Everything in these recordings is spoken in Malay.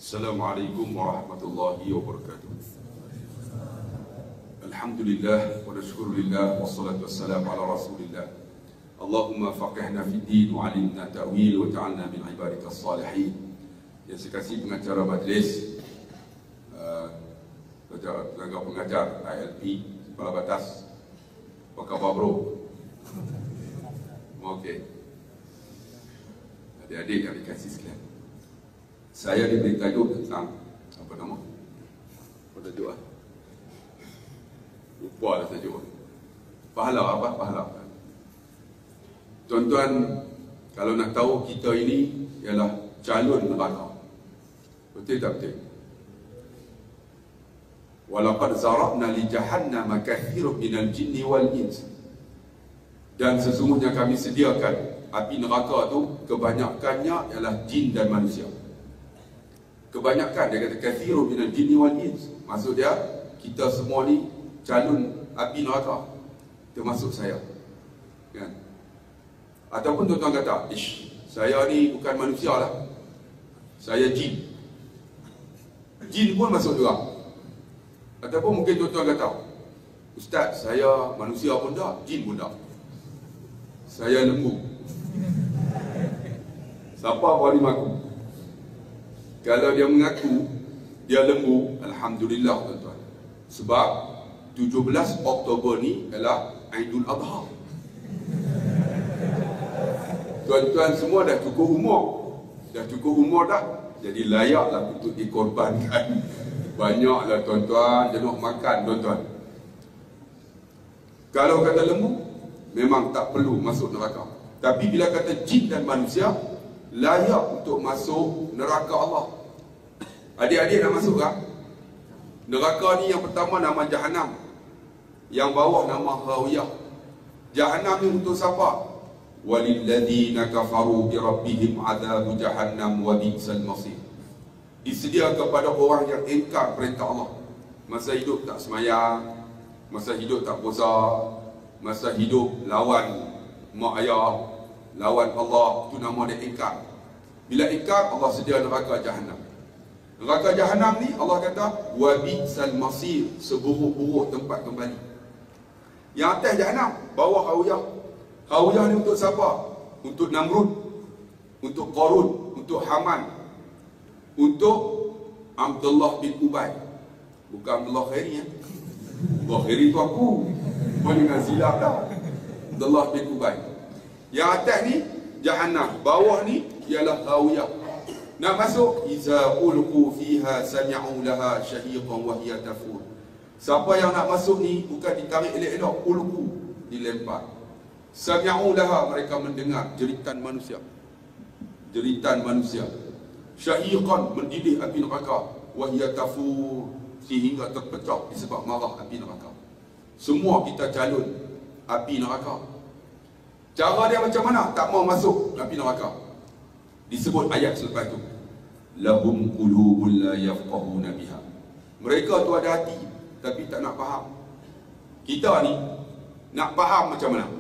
Assalamualaikum warahmatullahi wabarakatuh. Alhamdulillah wa nashkurulillah wassalatu wassalamu ala rasulillah. Allahumma faqihna fid din wa 'allimna ta'wil wa ja'alna min ibadikas salihin. Yang saya kasih pengacara majlis, pengajar ILP, Kepala Batas. Apa khabar bro? Okey. Adik-adik yang dikasih sekalian, saya diberi tajuk tentang apa nama? Apa tajuk ah? Lupa lah tajuk. Pahala apa? Pahala. Tuan-tuan, kalau nak tahu, kita ini ialah calon neraka. Betul tak betul? Walaqad zara'na li jahannama katsiran minal jinni wal ins. Dan sesungguhnya kami sediakan api neraka tu kebanyakannya ialah jin dan manusia. Kebanyakan, dia kata kathirun minal jinni wal ins. Maksud dia, kita semua ni calon api neraka, termasuk saya, kan? Ataupun tuan-tuan kata, ish, saya ni bukan manusia lah, saya jin. Jin pun masuk juga. Ataupun mungkin tuan-tuan kata, Ustaz, saya manusia pun tak, jin pun tak, saya lembu. Siapa berani mengaku? Kalau dia mengaku dia lembu, alhamdulillah tuan-tuan. Sebab 17 Oktober ni adalah Aidul Adha. Tuan-tuan semua dah cukup umur. Dah cukup umur dah. Jadi layaklah untuk dikorbankan. Banyaklah tuan-tuan, jenuh makan tuan-tuan. Kalau kata lembu, memang tak perlu masuk neraka. Tapi bila kata jin dan manusia, layak untuk masuk neraka Allah. Adik-adik nak masuk tak? Neraka ni yang pertama nama Jahannam, yang bawah nama Hawiyah. Jahannam ni untuk siapa? Walilladzina kafaru bi rabbihim adzabu jahannam wa bi'sal masir. Disedia kepada orang yang ingkar perintah Allah. Masa hidup tak semayang, masa hidup tak puasa, masa hidup lawan mak ayah, lawan Allah, itu nama dia ingkar. Bila ingkar, Allah sedia neraka Jahannam. Neraka Jahannam ni Allah kata wa bi'sal masir, seburuk-buruk tempat kembali. Yang atas Jahannam, bawah Hawiyah. Hawiyah ni untuk siapa? Untuk Namrud, untuk Qarun, untuk Haman, untuk Abdullah bin Ubay. Bukan Abdullah Khairi ya. Abdullah Khairi tu aku, bukan dengan silap dah. Abdullah bin Ubay. Yang atas ni Jahannam, bawah ni ialah Hawiyah. Nak masuk, iza ulqu fiha sami'u laha syahiqan wa hiya tafur. Siapa yang nak masuk ni bukan ditarik elok-elok, ulqu, dilempar. Sami'u laha, mereka mendengar jeritan manusia. Jeritan manusia. Syahiqan, mendidih api neraka, wa hiya tafur, sehingga terpecah disebab marah api neraka. Semua kita calon api neraka. Cara dia macam mana? Tak mau masuk api neraka. Disebut ayat selepas itu, lahum qulubun la yafqahuna biha. Mereka tu ada hati tapi tak nak faham. Kita ni nak faham macam mana?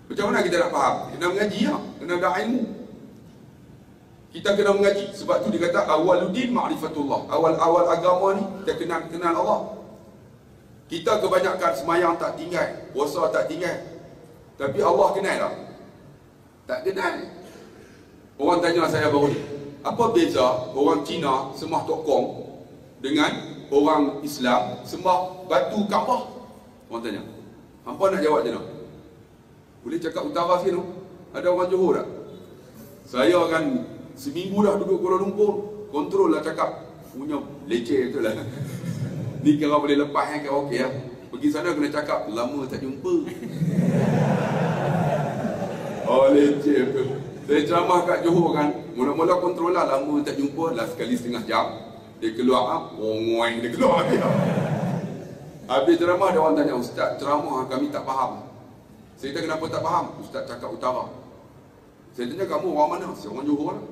Macam mana kita nak faham? Kena mengaji lah, kena ada ilmu. Kita kena mengaji. Sebab tu dia kata awaluddin ma'rifatullah. Awal-awal agama ni kita kenal Allah. Kita kebanyakan semayang tak tinggal, puasa tak tinggal, tapi Allah kenal tak? Tak kenal. Orang tanya saya baru ni, apa beza orang Cina sembah Tok Kong dengan orang Islam sembah batu Kaabah? Orang tanya. Hampa nak jawab je nak? Boleh cakap utara sikit tu? Ada orang Johor tak? Saya kan seminggu dah duduk Kuala Lumpur, kontrol lah cakap. Punya leceh tu lah. Ni kira boleh lepas kan, kira okey lah. Pergi sana kena cakap, lama tak jumpa. Oh leceh tu. Saya ceramah kat Johor kan, mula-mula kontrol lah, lama tak jumpa, lah sekali setengah jam. Dia keluar, ngoing dia keluar. Habis ceramah, ada orang tanya, Ustaz, ceramah kami tak faham. Saya kata, kenapa tak faham? Ustaz cakap utara. Saya tanya, kamu orang mana? Saya orang Johor lah.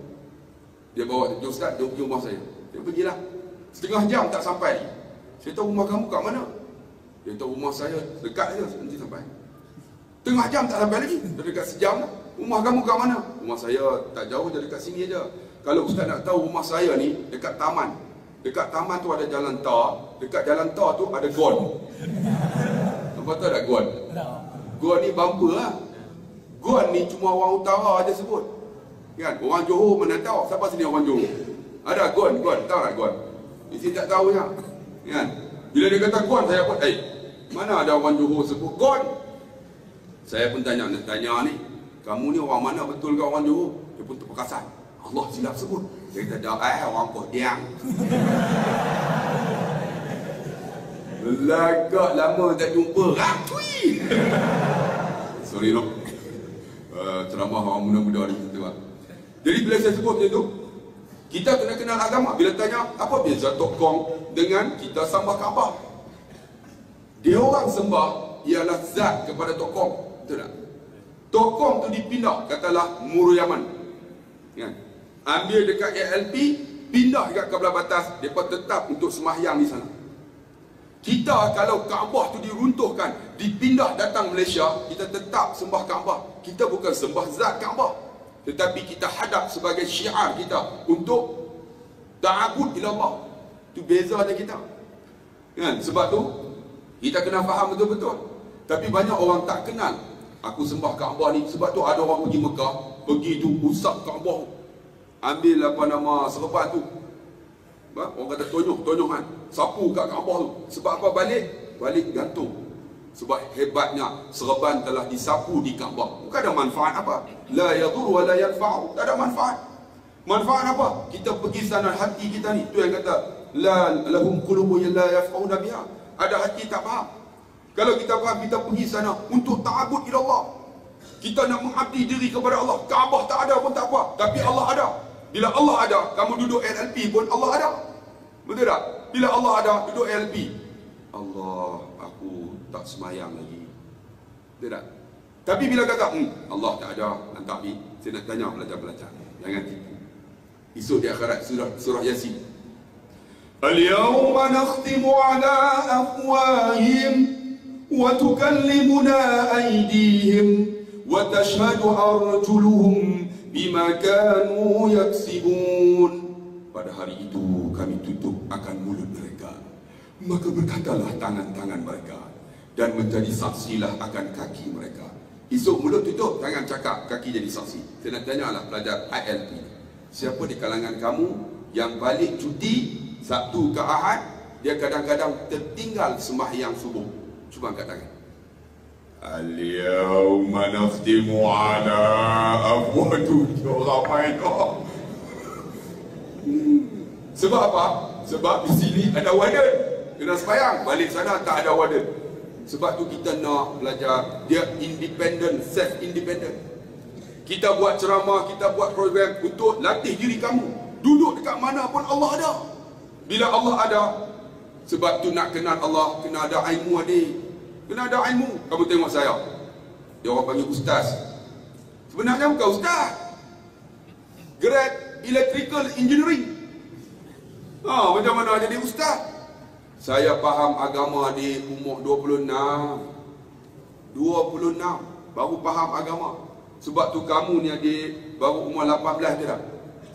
Dia bawa, Ustaz, jom pergi rumah saya. Dia pergilah. Setengah jam tak sampai. Saya tahu rumah kamu kat mana? Dia tahu rumah saya dekat saja, nanti sampai. Tengah jam tak sampai lagi. Dah dekat sejam lah. Rumah kamu kat mana? Rumah saya tak jauh, je dekat sini aja. kalau ustaz nak tahu rumah saya ni dekat taman. Dekat taman tu ada jalan tar, dekat jalan tar tu ada gon. Apa tahu tak gon? Gon ni bumper lah. Gon ni cuma orang utara aja sebut. Kan? Orang Johor mana tahu? Siapa sini orang Johor? Ada gon, tahu tak gon? Mesti tak tahu ya. Kan? Bila dia kata gon, saya pun, mana ada orang Johor sebut gon? Saya pun tanya ni, kamu ni orang mana betul ke orang Johor? Dia pun terperasan. Allah silap sebut. Dia kata, orang Pohdiang. Lagak lama tak jumpa. Rakui. Sorry no. Ceramah orang muda-muda ni tu. Jadi bila saya sebut macam tu, kita kena kenal agama. Bila tanya, apa beza Tok Kong dengan kita sembah Kaabah? Dia orang sembah ialah zat kepada Tok Kong. Betul tak? Tok Kong tu dipindah, katalah Muru Yaman. Kan? Ambil dekat ALP, pindah dekat Kaabah batas, mereka tetap untuk sembahyang di sana. Kita kalau Kaabah tu diruntuhkan, dipindah datang Malaysia, kita tetap sembah Kaabah. Kita bukan sembah zat Kaabah, tetapi kita hadap sebagai syiar kita untuk ta'abud ila Allah. Itu beza dengan kita. Kan? Sebab tu kita kena faham betul-betul. Tapi banyak orang tak kenal. Aku sembah Kaabah ni. Sebab tu ada orang pergi Mekah, pergi tu usap Kaabah, ambil apa nama serban tu, orang kata tonyoh-tonyohan, sapu kat Kaabah tu. Sebab apa balik gantung. Sebab hebatnya serban telah disapu di Kaabah. Bukan ada manfaat apa. La yadur wa la yanfa'u. Tak ada manfaat. Manfaat apa? Kita pergi sana, hati kita ni, tu yang kata la lahum qulubun la yafqahuna biha. Ada hati tak faham. Kalau kita faham, kita pergi sana untuk ta'abud ila Allah. Kita nak mengabdi diri kepada Allah. Kaabah tak ada pun tak apa, tapi Allah ada. Bila Allah ada, kamu duduk LLP pun Allah ada. Betul tak? Bila Allah ada, duduk LLP, Allah, aku tak semayang lagi. Betul tak? Tapi bila kata, Allah tak ada, hantar pergi, saya nak tanya pelajar-pelajar, jangan tipu. Esok di akhirat, surah Yasin. Al-yawma nakhtimu ala afwahihim wa tukallimuna aydihim wa tashhadu arjuluhum bima kanu yaksibun. Pada hari itu kami tutup akan mulut mereka, maka berkatalah tangan-tangan mereka, dan menjadi saksilah akan kaki mereka. Esok mulut tutup, tangan cakap, kaki jadi saksi. Saya nak tanyalah pelajar ILP, siapa di kalangan kamu yang balik cuti Sabtu ke Ahad, dia kadang-kadang tertinggal sembahyang subuh? Cuba angkat tangan. Al-yawma nakhtimu ala afwahihim. Ramai kau. Sebab apa? Sebab di sini ada warden, kena sembahyang. Balik sana tak ada warden. Sebab tu kita nak belajar dia independent, self independent. Kita buat ceramah, kita buat program untuk latih diri kamu. Duduk dekat mana pun Allah ada. Bila Allah ada, sebab tu nak kenal Allah, kena ada ilmu adik. Kena ada ilmu. Kamu tengok saya, dia orang panggil ustaz. Sebenarnya bukan ustaz, grade electrical engineering. Macam mana jadi ustaz? Saya faham agama di umur 26 baru faham agama. Sebab tu kamu ni adik baru umur 18 je dah,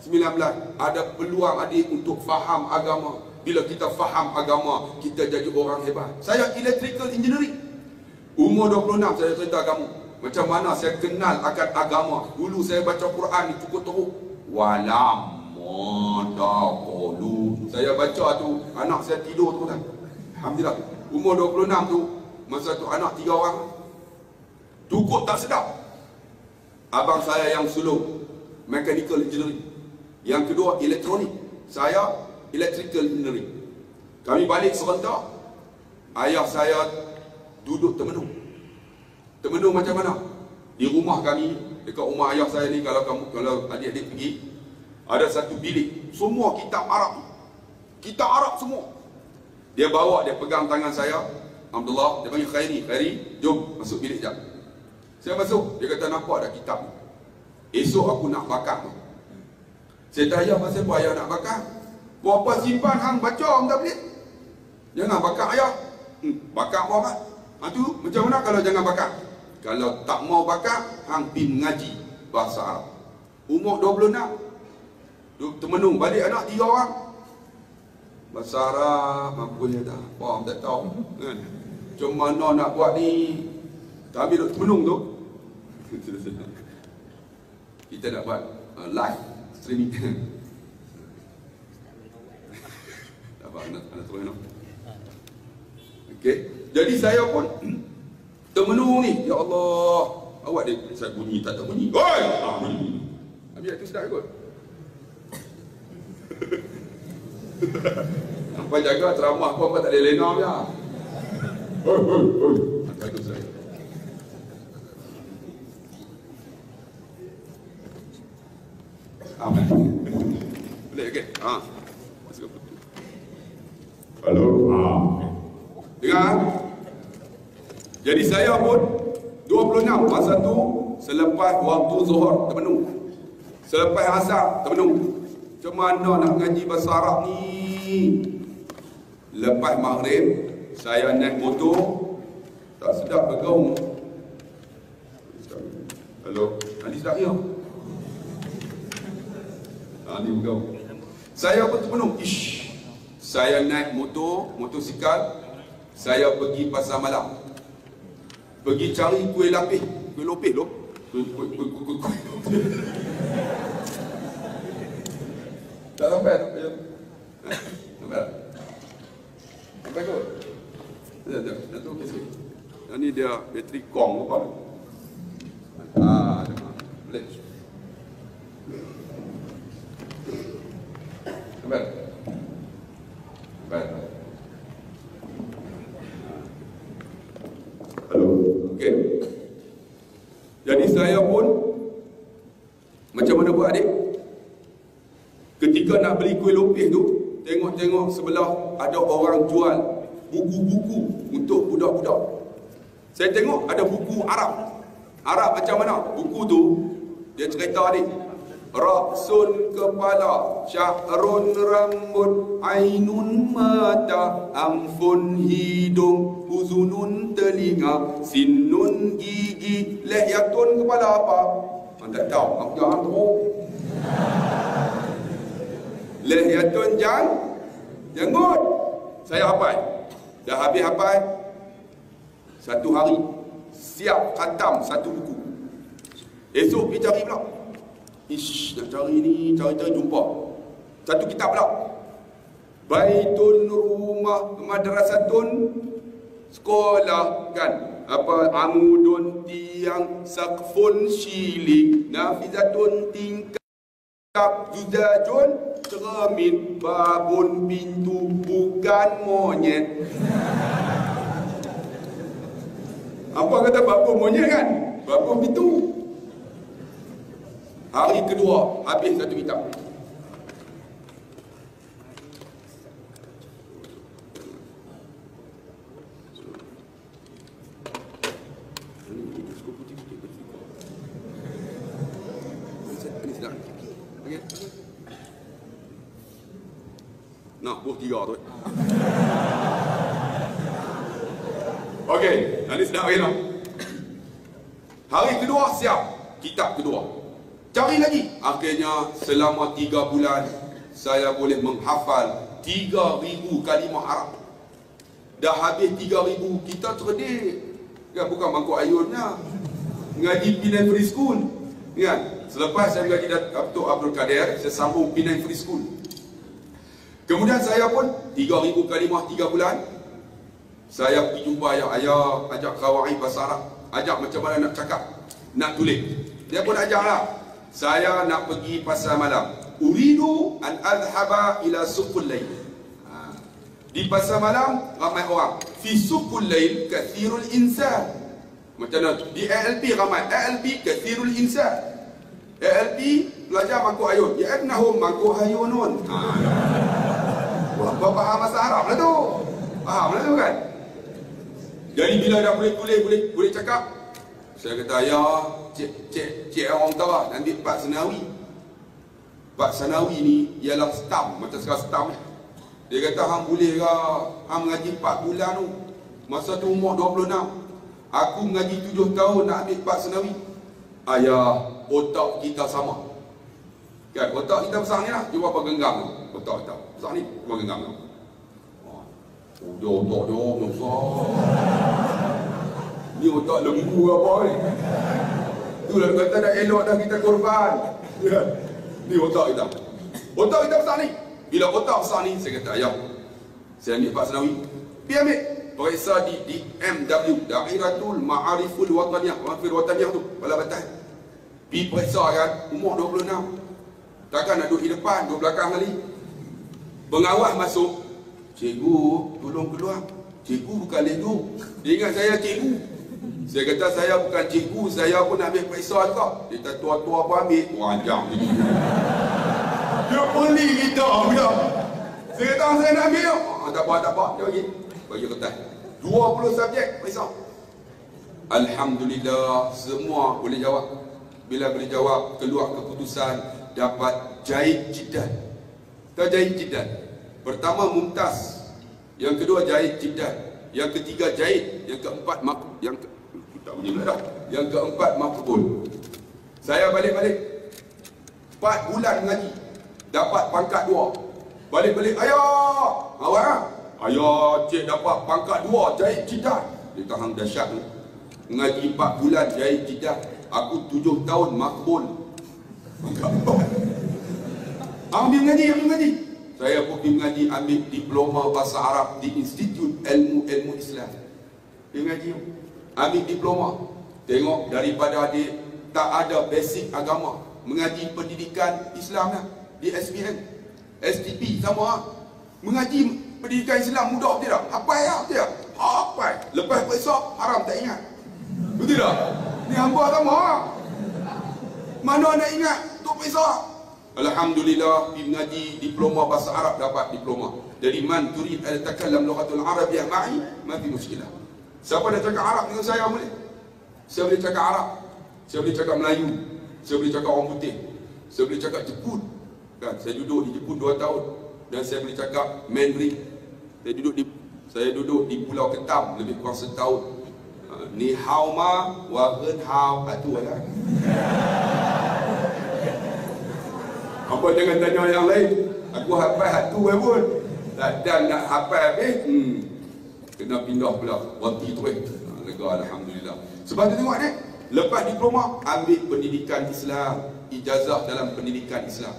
19. Ada peluang adik untuk faham agama. Bila kita faham agama, kita jadi orang hebat. Saya electrical engineering, umur 26. Saya cerita kamu macam mana saya kenal akan agama. Dulu saya baca Quran ni cukup teruk. Walam Madaqulu. Saya baca tu, anak saya tidur tu kan. Alhamdulillah. Umur 26 tu, masa tu anak 3 orang. Cukup tak sedap. Abang saya yang sulung mechanical engineering, yang kedua elektronik, saya electrical engineering. Kami balik serentak, ayah saya duduk termenung. Termenung macam mana? Di rumah kami, dekat rumah ayah saya ni, kalau adik-adik pergi, ada satu bilik, semua kitab Arab. Kitab Arab semua. Dia bawa, dia pegang tangan saya, Abdullah, dia panggil Khairi, jom masuk bilik jap. Saya masuk, dia kata nampak ada kitab. Esok aku nak bakar. Saya tanya, pasal apa ayah nak bakar? Berapa simpan hang baca hang tak boleh? Jangan bakar ayah. Bakar Muhammad. Tu macam mana kalau jangan bakar? Kalau tak mau bakar, hang pergi mengaji bahasa Arab. Umur 26. Duk termenung balik anak 3 orang. Bahasa Arab mampu dia tak? Faham tak tahu kan? Macam mana nak buat ni? Tapi duk termenung tu. Kita nak buat live streaming. Tak apa, nak terus nak. Okey. Jadi saya pun termenung ni. Ya Allah. Awak dia saya bunyi tak bunyi. Oi! Bunyi. Habis itu sedap kot. Apa jaga ceramah apa tak ada lena dia. Angkat tu saya. Amin. Boleh okey. Halo. Dengar. Jadi saya pun 26 masa tu selepas waktu Zuhur termenung. Selepas asar termenung. Macam mana nak ngaji bahasa Arab ni? Lepas maghrib saya naik motor tak sedap bergaung. Halo, nanti sedap ya? Ni bergaung. Saya pun termenung. Saya naik motosikal. Saya pergi pasar malam. Pergi cari kuih lapis. Kuih lopis loh. Tak sampai tu. Sampai kot. Dah tu okey sikit. Yang ni dia bateri kong apa. Boleh. Sampai. Halo. Okey. Jadi saya pun macam mana buat adik? Ketika nak beli kuih lopis tu, tengok-tengok sebelah ada orang jual buku-buku untuk budak-budak. Saya tengok ada buku Arab. Arab macam mana? Buku tu dia cerita ni. Raksun kepala, syahrun rambut, ainun mata, amfun hidung, uzunun telinga, sinnun gigi, lihyatun kepala apa? Anda tahu, aku jangan tahu. Lihyatun janggut. Saya hafal. Dah habis hafal. Satu hari siap khatam satu buku. Esok pergi cari pula. Nak cari ni, cari-cari jumpa satu kitab pula. Baitun rumah, madrasatun sekolah kan. Apa amudun tiang, saqfun syilik, nafizatun tingkap, judajun cermin, babun pintu, bukan monyet. Apa kata babun monyet kan? Babun pintu. Hari kedua habis satu kitab. Nak buah 3 tu. Okey, nanti sedap lagi lah. Hari kedua siap kitab kedua. Cari lagi. Akhirnya selama 3 bulan saya boleh menghafal 3,000 kalimah Arab. Dah habis 3,000, kita cerdik. Kan bukan mangkuk ayunnya. Ngaji Penang Free School. Kan? Selepas saya mengaji Datuk Abdul Kadir, saya sambung Penang Free School. Kemudian saya pun 3,000 kalimah 3 bulan. Saya pergi jumpa ayah, ajak kawaid bahasa Arab, ajak macam mana nak cakap, nak tulis. Dia pun ajarlah. Saya nak pergi pasar malam. Uridu an adhaba ila suqul lail. Di pasar malam ramai orang. Fi suqul lail kathirul insan. Macam mana? Di ALP ramai. ALP kathirul insan. ALP belajar mangkuk ayun. Ya annahum mangkuk ayunun. Apa faham bahasa Arab lah tu. Faham lah tu kan? Jadi bila dah boleh tulis, boleh cakap, saya kata, ya, cik orang tahu lah, nanti Pak Senawi. Pak Senawi ni ialah stam, macam sekarang stam. Dia kata, hang boleh ke, hang mengaji 4 bulan tu. Masa tu umur 26. Aku mengaji 7 tahun nak ambil Pak Senawi. Ayah, otak kita sama. Kan otak kita besar ni lah, cuba apa genggam tu. Otak kita besar ni, cuba genggam tu. Dia otak dia besar. Ni otak lembu apa ni? Itulah kata dah elok dah kita korban. Ni otak kita. Otak kita besar ni. Bila otak besar ni, saya kata, ayah, saya ambil Pak Senawi. Pergi ambil. Periksa di MW, Dairatul Ma'ariful Wataniyah. Ma'ariful Wataniyah tu, Kepala Batas. Pergi periksa kan, umur 26. Takkan nak duduk di depan, duduk belakang kali. Pengawas masuk. Cikgu, tolong keluar. Cikgu bukan leduk. Dia ingat saya cikgu. Saya kata saya bukan cikgu, saya pun nak ambil periksa juga. Dia kata tua-tua pun ambil. Wajang je. Dia peli kita. Saya kata saya nak ambil. Tak apa. Dia bagi kertas. 20 subjek periksa. Alhamdulillah, semua boleh jawab. Bila boleh jawab, keluar keputusan dapat jaid jiddan. Tak jaid jiddan. Pertama mumtaz, yang kedua jaid jiddan, yang ketiga jaid, yang keempat tak bunyi pula dah. Yang keempat makbul. Saya balik-balik 4 bulan mengaji, dapat pangkat 2. Balik-balik, ayah, awak ayah, cik dapat pangkat 2 jaid jiddan. Dia tahan dahsyat ni. Mengaji 4 bulan jaid jiddan. Aku 7 tahun makbul. Ambil mengaji. Saya pun pergi mengaji, ambil diploma bahasa Arab di Institut Ilmu Islam. Pergi mengaji, ambil diploma. Tengok daripada adik tak ada basic agama, mengaji pendidikan Islam lah di SPM, STP sama. Mengaji pendidikan Islam mudah betul tak? Hafal lah betul tak? Hafal. Lepas periksa haram tak ingat. Betul tak? Ni hamba sama. Mana nak ingat untuk periksa? Alhamdulillah, pergi mengaji diploma bahasa Arab, dapat diploma. Jadi man turid an takallam lughatul arabiyyah ma'i, ma fi mushkilah. Siapa nak cakap Arab dengan saya boleh. Saya boleh cakap Arab, saya boleh cakap Melayu, saya boleh cakap orang putih, saya boleh cakap Jepun. Kan, saya duduk di Jepun 2 tahun dan saya boleh cakap Mandarin. Saya duduk di Pulau Ketam lebih kurang setahun. Ni hao ma wa gen hao atu lah. Apa jangan tanya yang lain. Aku hafal hatu pun. Dan nak hafal habis, kena pindah pula. Wati tu lega alhamdulillah. Sebab tu tengok ni, lepas diploma ambil pendidikan Islam, ijazah dalam pendidikan Islam.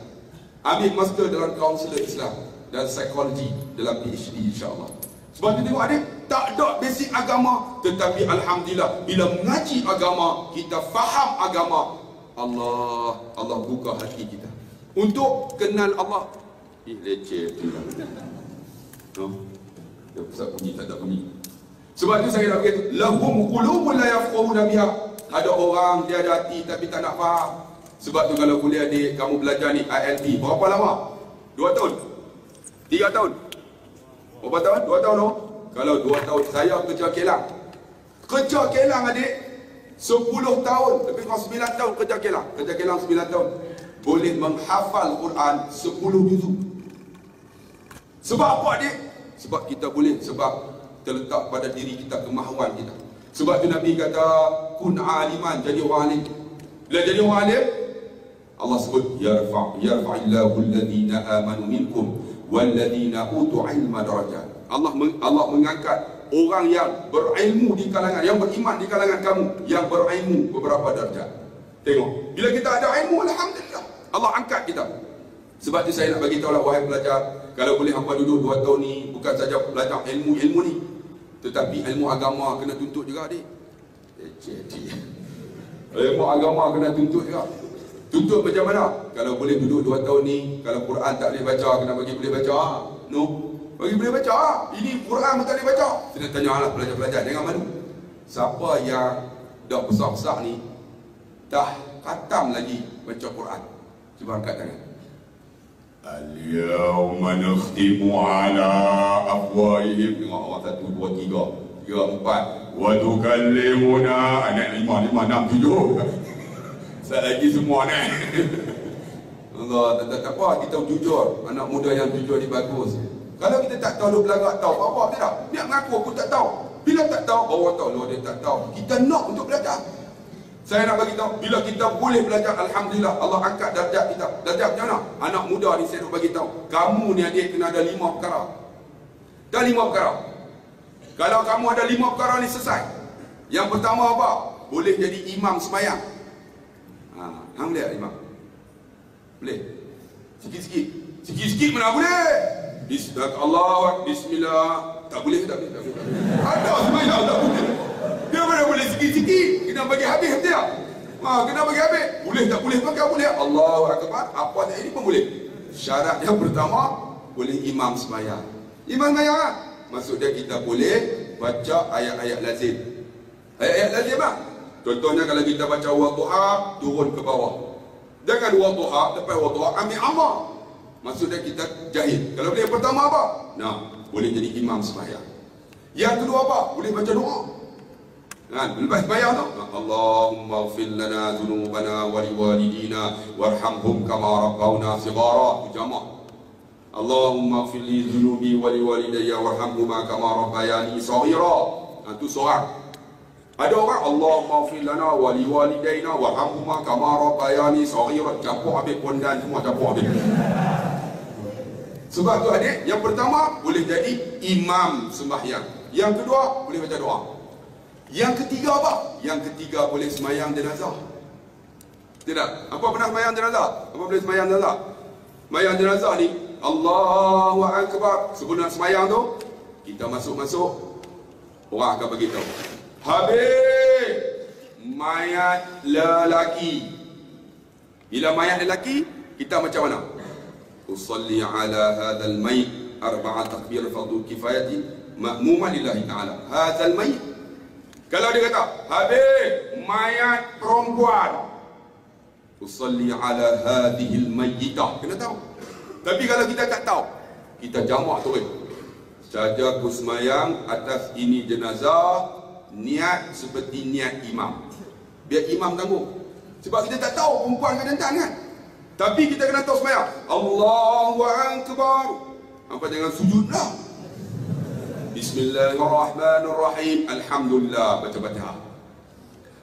Ambil master dalam kaunselor Islam dan psikologi dalam PhD insya-Allah. Sebab tu tengok ni, tak ada basic agama, tetapi alhamdulillah bila mengaji agama, kita faham agama, Allah buka hati kita untuk kenal Allah. Leceh tu lah. Dia pusat bunyi, tak ada bunyi. Sebab tu saya nak berkata, lahum qulubun la yafqahuna biha. Ada orang dia ada hati tapi tak nak faham. Sebab tu kalau kuliah adik kamu belajar ni ILP, berapa lama? 2 tahun? 3 tahun? Berapa tahun? 2 tahun no? Kalau 2 tahun, saya kerja kelang. Kerja kelang adik 10 tahun, lebih kurang 9 tahun kerja kelang. Kerja kelang 9 tahun. Boleh menghafal Quran 10 juzuk. Sebab apa adik? Sebab kita boleh, sebab terletak pada diri kita kemahuan kita. Sebab tu Nabi kata kun aliman, jadi orang alim. Bila jadi orang alim, Allah sebut yarfa'illahu alladhina amanu minkum walladhina utu ilma darajat. Allah mengangkat orang yang berilmu di kalangan, yang beriman di kalangan kamu, yang berilmu beberapa darjat. Tengok, bila kita ada ilmu, alhamdulillah, Allah angkat kita. Sebab tu saya nak bagi tahu lah, wahai pelajar, kalau boleh hangpa duduk 2 tahun ni, bukan saja belajar ilmu ni, tetapi ilmu agama kena tuntut juga adik. Ilmu agama kena tuntut juga. Tuntut macam mana? Kalau boleh duduk 2 tahun ni, kalau Quran tak boleh baca, kena bagi boleh baca. No, bagi boleh baca. Ini Quran pun tak boleh baca. Kita tanya lah pelajar-pelajar, jangan malu. Siapa yang dah besar-besar ni, dah khatam lagi baca Quran? Cuba angkat tangan. Al-yawma nakhtimu ala afwahihim. Tengok orang 1, 2, 3, 4. Wa tukallimuna anak 5, 6, 7. Saya lagi semua ni. Allah, tak apa, kita jujur. Anak muda yang jujur ni bagus. Kalau kita tak tahu, lu belagak tahu apa tidak? Dia mengaku aku tak tahu. Bila tak tahu, orang tahu lu dia tak tahu. Kita nak untuk belajar. Saya nak bagi tahu, bila kita boleh belajar, alhamdulillah, Allah angkat darjat kita. Darjat macam mana? Anak muda ni saya nak bagi tahu, kamu ni adik kena ada 5 perkara. Dah 5 perkara. Kalau kamu ada 5 perkara ni selesai. Yang pertama apa? Boleh jadi imam sembahyang. Hang boleh tak imam? Boleh. Sikit-sikit. Sikit-sikit mana boleh? Allah, bismillah. Tak boleh, tak boleh. Ada sembahyang tak boleh. Dia mana boleh sikit-sikit, kena bagi habis dia. Kena bagi habis. Boleh tak boleh pakai boleh. Allahu akbar. Apa tak ini pun boleh. Syarat yang pertama, boleh imam sembahyang. Imam sembahyang kan? Maksud dia kita boleh baca ayat-ayat lazim. Ayat-ayat lazim lah. Contohnya kalau kita baca wadduha, turun ke bawah. Jangan wadduha, lepas wadduha ambil amma. Maksud dia kita jahil. Kalau boleh yang pertama apa? Boleh jadi imam sembahyang. Yang kedua apa? Boleh baca doa. Lepas bayar tu, Allahumma ighfir lana dhunubana wa liwalidina warhamhum kama rabbawna shighara. Jamak. Allahumma ighfir li dhunubi wa liwalidayya warhamhuma kama rabbayani shaghira. Itu seorang. Ada orang Allahumma ighfir lana wa liwalidayna warhamhuma kama rabbayani shaghira. Campur habis pondan semua campur habis. Sebab tu adik, yang pertama boleh jadi imam sembahyang. Yang kedua boleh baca doa. Yang ketiga apa? Yang ketiga boleh semayang jenazah. Tidak? Apa pernah semayang jenazah? Apa boleh semayang jenazah? Semayang jenazah ni, Allahu Akbar. Sebelum nak semayang tu, kita masuk-masuk, orang akan beritahu, habis mayat lelaki. Bila mayat lelaki, kita macam mana? Usalli ala hadzal mayit arba'a takbir fardu kifayati ma'muman lillahi ta'ala. Hadzal mayit. Kalau dia kata, habis mayat perempuan, usalli ala hadhil mayyitah. Kena tahu. Tapi kalau kita tak tahu, kita jamak terus. Saja aku semayang atas ini jenazah, niat seperti niat imam. Biar imam tanggung. Sebab kita tak tahu perempuan ke jantan kan. Tapi kita kena tahu semayang. Allahu Akbar. Apa jangan sujud lah. Bismillahirrahmanirrahim. Alhamdulillah. Baca-baca.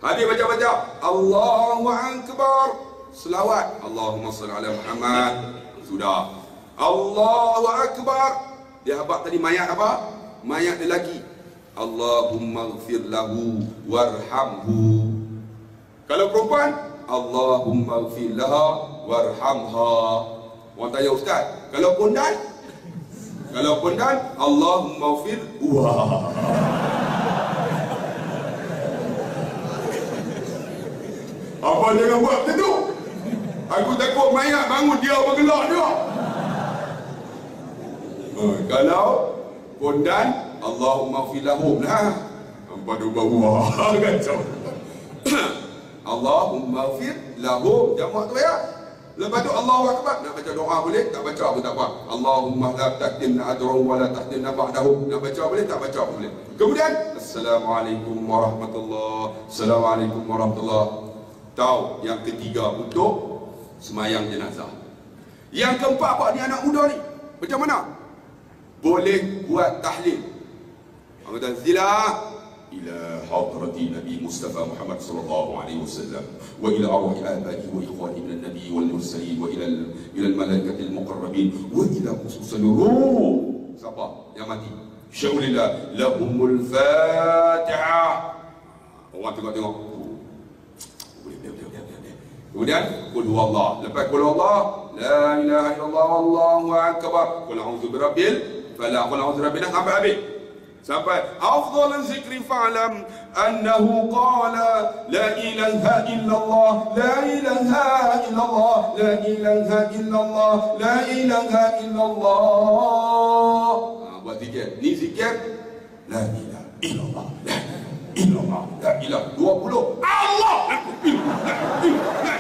Habis baca-baca, Allahu Akbar. Selawat. Allahumma salli ala Muhammad. Sudah. Allahu Akbar. Dia habaq tadi mayat apa? Mayat lelaki. Allahumma ighfir lahu warhamhu. Kalau perempuan, Allahumma ighfir laha warhamha. Orang tanya ustaz, kalau pondan? Kalau pondan, Allahumma ighfir wah. Apa jangan buat macam tu? Aku takut mayat bangun dia bergelak dia. Kalau pondan, Allahumma ighfir lahum lah. Apa dia bawah kacau. Allahumma ighfir lahum, jamak tu ya. Lepas tu Allahu Akbar. Nak baca doa boleh, tak baca pun tak apa. Allahumma la tahtimna ajrahum wa la tahtimna ba'dahum. Nak baca boleh, tak baca boleh. Kemudian Assalamualaikum warahmatullahi. Assalamualaikum warahmatullahi. Tahu yang ketiga untuk semayang jenazah. Yang keempat apa ni anak muda ni? Macam mana? Boleh buat tahlil. Orang kata zila ila hadrati Nabi Mustafa Muhammad sallallahu alaihi wasallam wa ila arwah abaihi wa ikhwani min an-nabi wal mursalin wa ila al-malaikati al-muqarrabin wa ila khususan ruh. Siapa yang mati? Syaulillah lahumul Fatihah. Orang tengok-tengok. Kemudian qul huwallah. Lepas qul huwallah, la ilaha illallah wallahu akbar. Qul a'udzu birabbil falaq, qul a'udzu birabbin nas sampai habis. Sampai afdhalul zikri fa'lam annahu qala la ilaha illallah la ilaha illallah la ilaha illallah la ilaha illallah. Buat zikir. Ni zikir la ilaha illallah la ilaha illallah la ilaha 20 Allah la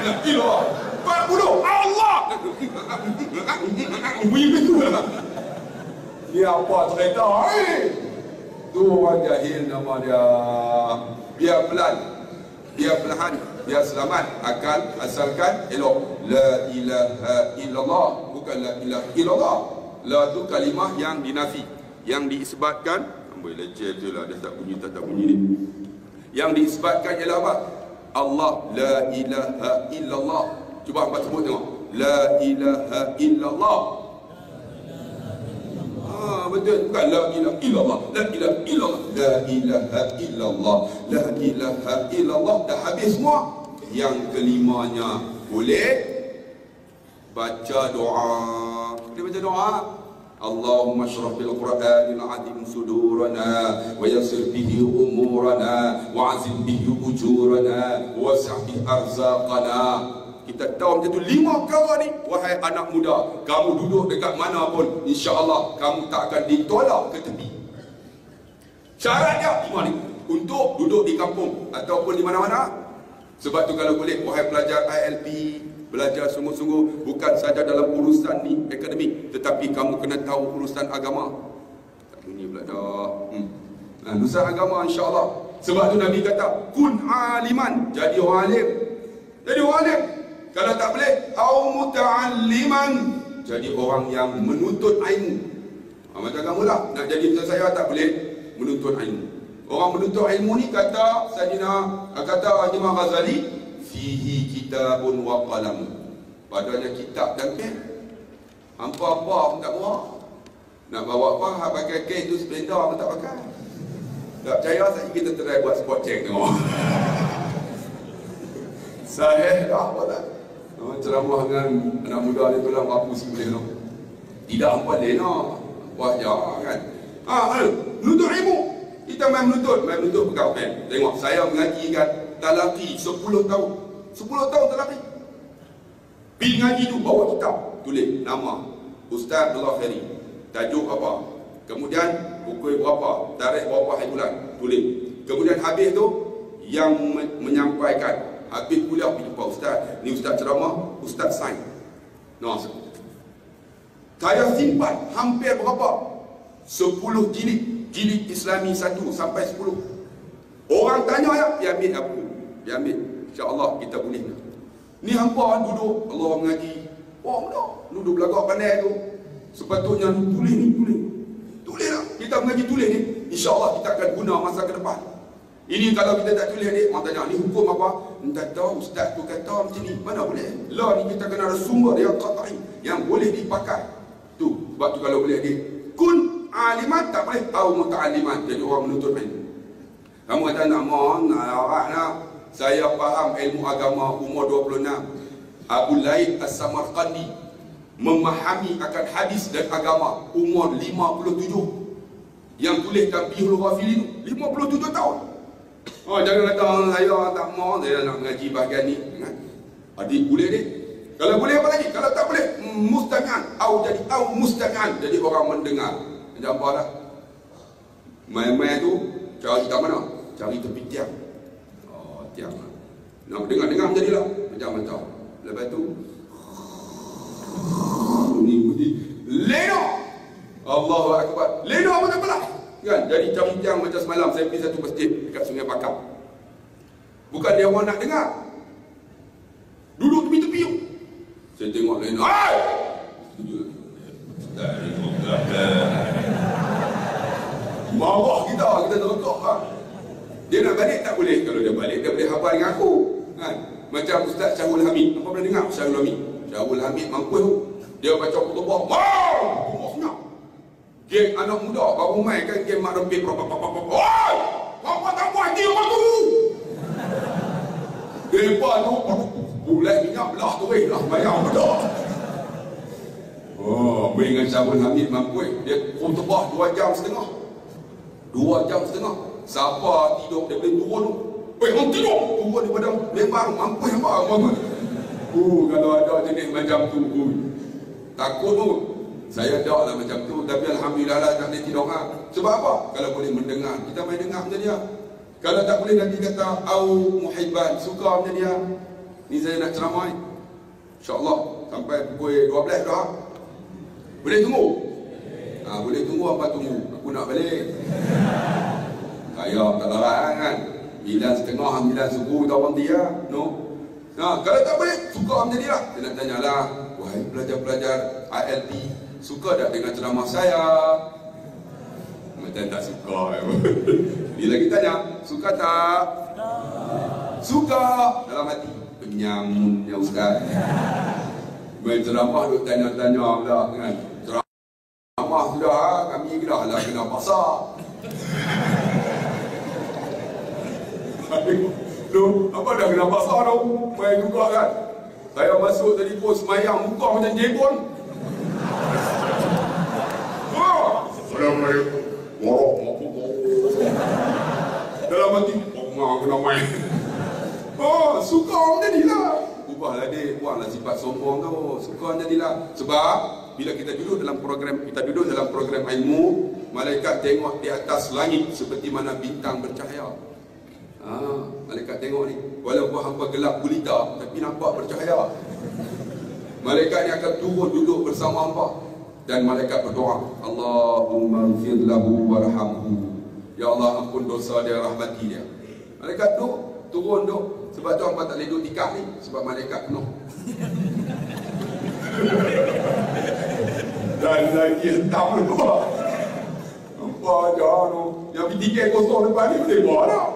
ilaha illallah 40 Allah. Bunyi begitu lah. Dia apa cerita tu orang jahil nama dia. Biar pelan, biar perlahan, biar selamat akal, asalkan elok. La ilaha illallah, bukan la ilaha illallah. La tu kalimah yang dinafi, yang diisbatkan. Boleh leceh je lah, dia tak bunyi tak bunyi ni. Yang diisbatkan ialah apa? Allah, la ilaha illallah. Cuba hangpa sebut tengok. La ilaha illallah. Betul, bukan la ilaha illallah, la ilaha illallah, la ilaha illallah, la ilaha illallah. Dah habis semua. Yang kelimanya boleh baca doa. Dia baca doa. Allahumma syrah bil Qur'anil azim sudurana wa yassir bihi umurana wa azim bihi ujurana wa sahbi arzaqana. Kita tahu macam tu 5 perkara ni. Wahai anak muda, kamu duduk dekat mana pun, insya-Allah kamu tak akan ditolak ke tepi. Syaratnya 5 ni untuk duduk di kampung ataupun di mana-mana. Sebab tu kalau boleh, wahai pelajar ILP, belajar sungguh-sungguh, bukan saja dalam urusan ni akademik, tetapi kamu kena tahu urusan agama. Tak bunyi pula dah. Urusan agama insya-Allah. Sebab tu Nabi kata, kun aliman, jadi orang alim. Jadi orang alim. Kalau tak boleh, au muta'alliman, jadi orang yang menuntut ilmu. Macam kamu lah, nak jadi macam saya tak boleh menuntut ilmu. Orang menuntut ilmu ni kata Imam Ghazali, fihi kitabun wa qalam. Padanya kitab dan pen. Hampa-hampa pun tak bawa. Nak bawa apa? Pakai pen tu Splendor pun tak pakai. Tak percaya, saya kita try buat spot check tengok. Sahih dah apa tak? Ceramah dengan anak muda ni tulang papu si boleh no. Tidak hampa lena. Buat je kan. Menuntut ilmu. Kita main menuntut pegang pen. Tengok, saya mengaji kan talaqi 10 tahun. 10 tahun talaqi. Pergi ngaji tu, bawa kitab, tulis nama Ustaz Abdullah Khairi, tajuk apa, kemudian pukul berapa, tarikh berapa hari bulan, tulis. Kemudian habis tu, yang menyampaikan, habis kuliah pergi jumpa Ustaz, ni Ustaz ceramah, Ustaz sains. Nah, saya simpan hampir berapa? 10 jilid Islami 1 sampai 10. Orang tanya ya, dia ambil apa? Dia ambil. InsyaAllah kita boleh. Ni hampa duduk, Allah mengaji. Oh, mudah. Duduk belakang pandai tu. Sepatutnya tulis ni, tulis. Tulis lah. Kita mengaji tulis ni. InsyaAllah kita akan guna masa ke depan. Ini kalau kita tak tulis ni, orang tanya, ni hukum apa? Entah tahu, Ustaz tu kata macam ni. Mana boleh? Lah ni kita kena ada sumber yang qat'i, yang boleh dipakai. Tu, sebab tu kalau boleh dia. Kun aliman tak boleh, au muta'alliman, jadi orang menuntut ilmu. Kamu kata nak mohon, nak saya faham ilmu agama umur 26. Abu Laid As-Samarqandi memahami akan hadis dan agama umur 57. Yang tulis Tanbihul Ghafilin 57 tahun. Oh, jangan kata saya tak mau, saya nak mengaji bahagian ni. Adik boleh ni. Kalau boleh apa lagi? Kalau tak boleh, mustami'an au mustami'an, jadi orang mendengar. Macam apa dah? Main-main tu cari kat mana? Cari tepi tiang. Oh, tiang. Nak dengar jadilah. Macam-macam. Lepas tu ni bunyi leno. Allahu akbar. Leno apa tak apalah. Kan? Jadi cari tiang macam semalam saya pergi satu masjid dekat Sungai Bakar. Bukan dia orang nak dengar. Duduk tepi-tepi. Saya tengok leno. Hai! Marah kita terkok kan. Dia nak balik tak boleh. Kalau dia balik, dia boleh hafal dengan aku kan? Macam Ustaz Syahul Hamid. Apa pernah dengar Syahul Hamid? Syahul Hamid mampu tu. Dia baca khutbah. Wow! Khutbah senyap. Geng anak muda baru main kan, geng mak rempit. Oi! Apa tak buat dia orang tu? Depan tu bulat minyak belah tu lah. Bayar betul. Oh, dengan Syahul Hamid mampu. Dia khutbah 2 jam setengah. 2 jam setengah. Siapa tidur dia boleh turun tu. Orang tidur turun daripada memang mampu yang bang. Kalau ada jenis macam tu, takut tu. Saya tak lah macam tu, tapi alhamdulillah lah tak boleh tidur lah. Sebab apa? Kalau boleh mendengar, kita main dengar macam dia. Kalau tak boleh nanti kata au muhibban, suka macam dia. Ni saya nak ceramah. InsyaAllah sampai pukul 12 dah. Boleh tunggu? Boleh tunggu apa tunggu? Aku nak balik. Saya tak larang kan. 9:30, 9 subuh tak berhenti lah. No. Kalau tak boleh, suka macam dia lah. Saya nak tanyalah, wahai pelajar-pelajar ILP, suka tak dengan ceramah saya? Macam tak suka. Bila kita tanya, suka tak? Suka dalam hati. Penyamunnya Ustaz. Main ceramah duk tanya-tanya pula kan. Ceramah sudah, kami dah lah kena pasar. Loh, apa dah kena pasar tu? Main juga kan. Saya masuk tadi pun semayang muka macam jebon. Assalamualaikum warahmatullahi. Dalam hati, oh kena main. Oh, suka jadilah. Ubahlah dia, buanglah sifat sombong tu. Suka jadilah. Sebab bila kita duduk dalam program ilmu, malaikat tengok di atas langit seperti mana bintang bercahaya. Malaikat tengok ni, walaupun hampa gelap gulita tapi nampak bercahaya. Malaikat ni akan turun duduk bersama hampa dan malaikat berdoa, Allahumma ighfir lahu warhamhu. Ya Allah, ampun dosa dia, rahmati dia. Malaikat tu turun duk. Sebab tu hampa tak boleh duduk tikar ni, sebab malaikat penuh. Dan lagi hentam lupa. Hampa aja tu. Yang tiket kosong depan ni boleh buat tak?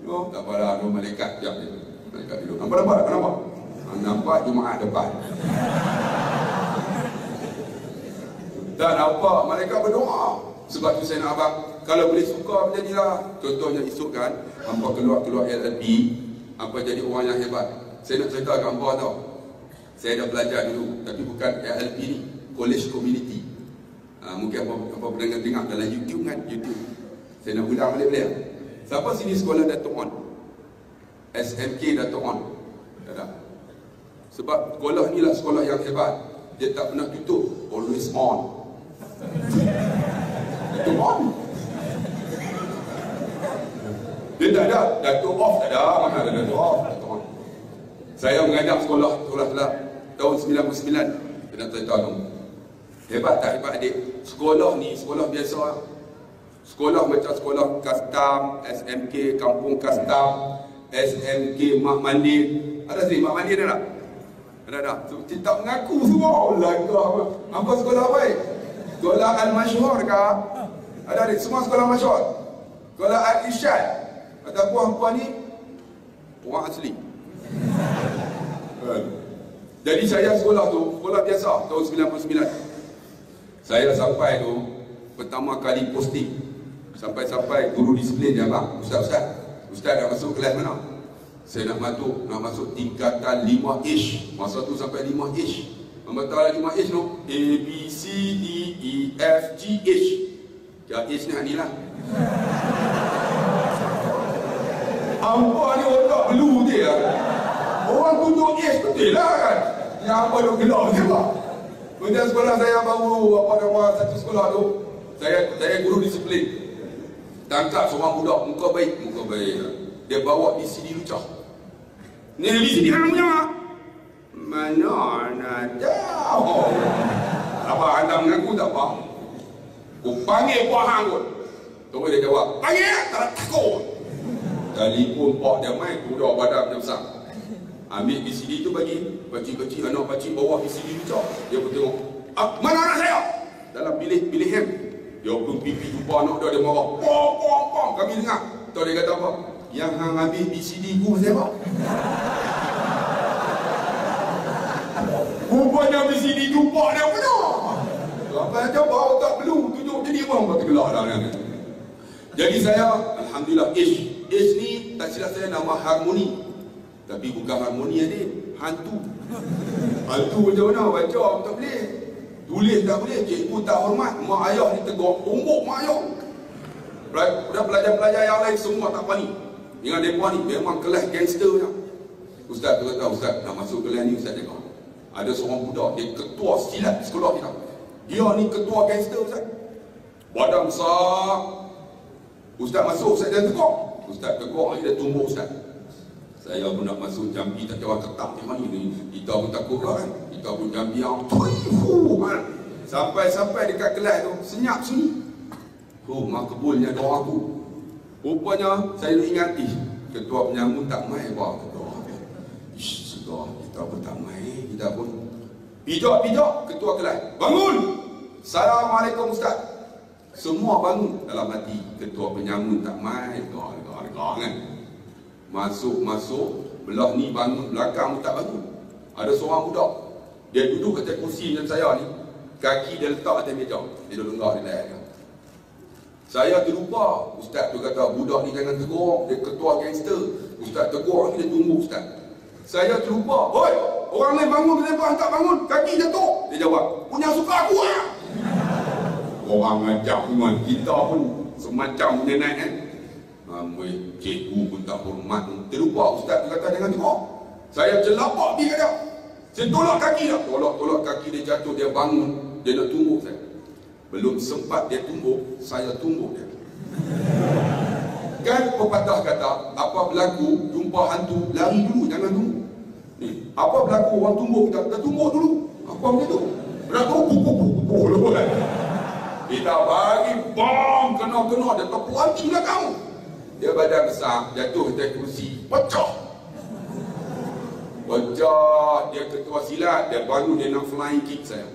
Oh, tak apalah, tu malaikat jap dia. Malaikat duduk. Nampak? Nampak Jumaat depan. Dan nampak malaikat berdoa. Sebab tu saya nak abang, kalau boleh suka menjadilah. Contohnya esok kan, hampa keluar LLB, hampa jadi orang yang hebat. Saya nak cerita kat hampa tau. Saya dah belajar dulu, tapi bukan LLB ni, College Community. Mungkin hampa pernah dengar dalam YouTube kan, YouTube. Saya nak ulang balik-balik. Siapa sini sekolah Datuk On? SMK Datuk On? Tak ada. Sebab sekolah ni lah sekolah yang hebat. Dia tak pernah tutup. Always on. Datuk On. Dia tak ada. Datuk off tak ada. Mana ada Datuk off? Datuk On. Saya mengajar sekolah tahun 99. Dia nak cerita tu. Hebat tak hebat adik? Sekolah ni sekolah biasa. Sekolah macam sekolah custom, SMK Kampung Custom, SMK Mak Mandir. Ada sini Mak Mandir ada tak? Ada. Tak mengaku semua. Apa sekolah baik? Sekolah Al-Masyhur ke? Ada semua sekolah masyhur. Sekolah Al-Irsyad. Ataupun apa ni? Orang asli. Jadi saya sekolah tu, sekolah biasa tahun 99. Saya sampai tu pertama kali posting. Sampai guru disiplin dia bang, Ustaz dah masuk kelas mana? Saya nak masuk tingkatan 5H. Masa tu sampai 5H. Membentang 5H tu A, B, C, D, E, F, G, H. Ya, H ni lah. Hampa ni otak blue dia. Orang tunjuk H betul lah kan. Yang apa duk gelap je bang. Kemudian sekolah saya baru satu sekolah tu, saya guru disiplin. Tangkap seorang budak, muka baik. Dia bawa BCD lucah. Ni BCD hang punya. Mana nak tahu. Apa anda mengaku tak apa? Aku panggil buah hang kot. Terus dia jawab, panggil tak takut. Telefon pak dia main, budak badan dia besar. Ambil BCD tu bagi kecil-kecil anak pakcik bawa BCD lucah. Dia pun tengok, mana anak saya? Dalam bilik hem. Dia pun pipi jumpa anak dia marah. Pom. Kami dengar. Tahu dia kata apa? Yang hang ambil BCD ku siapa? Rupanya BCD jumpa dia punya. Apa yang coba tak perlu tunjuk jadi orang kata gelak dah. Jadi saya, alhamdulillah, H ni tak silap saya nama Harmoni. Tapi bukan harmoni ni, hantu. Hantu macam mana? Baca tak boleh. Tulis tak boleh, cikgu tak hormat, mak ayah ni tegur, tumbuk mak ayah. Dah pelajar-pelajar yang lain semua tak panik. Dengan mereka ni memang kelas gangster je. Ustaz tu kata, Ustaz nak masuk kelas ni, Ustaz cakap, ada seorang budak, dia ketua silat sekolah kita. Dia ni ketua gangster Ustaz. Badan besar. Ustaz masuk, Ustaz dia tegur. Ustaz tegur ni dia tumbuk Ustaz. Saya pun nak masuk Jambi, tak tahu ketak macam mana ni. Kita pun takut lah kan. Kita pun Jambi yang kan. Sampai dekat kelas tu, senyap sunyi. Makbulnya doa aku. Rupanya saya ingat, ketua penyambut tak main apa ketua. Sudah, kita pun tak main. Kita pun pijak ketua kelas. Bangun! Assalamualaikum Ustaz. Semua bangun dalam hati. Ketua penyambut tak main. Doa kan. Masuk belah ni bangun, belakang tak bangun. Ada seorang budak, dia duduk atas kursi macam saya ni, kaki dia letak atas meja, dia duduk lenggak di leher dia. Saya terlupa, ustaz tu kata budak ni jangan tegur, dia ketua gangster. Ustaz tegur ni, dia tunggu ustaz. Saya terlupa, oi, orang lain bangun, kenapa tak bangun? Kaki jatuh. Dia jawab, punya suka aku lah. Orang ajar pun, kita pun semacam dia naik kan. Cikgu pun tak hormat. Terlupa ustaz tu kata jangan tegur. Saya celapak pergi kat dia. Saya tolak kaki dia. Tolak kaki dia jatuh, dia bangun. Dia nak tunggu saya. Belum sempat dia tumbuk, saya tumbuk dia. Kan pepatah kata, apa berlaku, jumpa hantu, lari dulu, jangan tunggu. Ni, apa berlaku, orang tumbuk kita tumbuk dulu. Apa macam tu? Berlaku, pukul dulu kan. Kita bagi bom, kena, dia terpelanting belakang. Dia badan besar, jatuh atas kursi, pecah. Dia ketua silat, dia bangun, dia nak flying kick saya.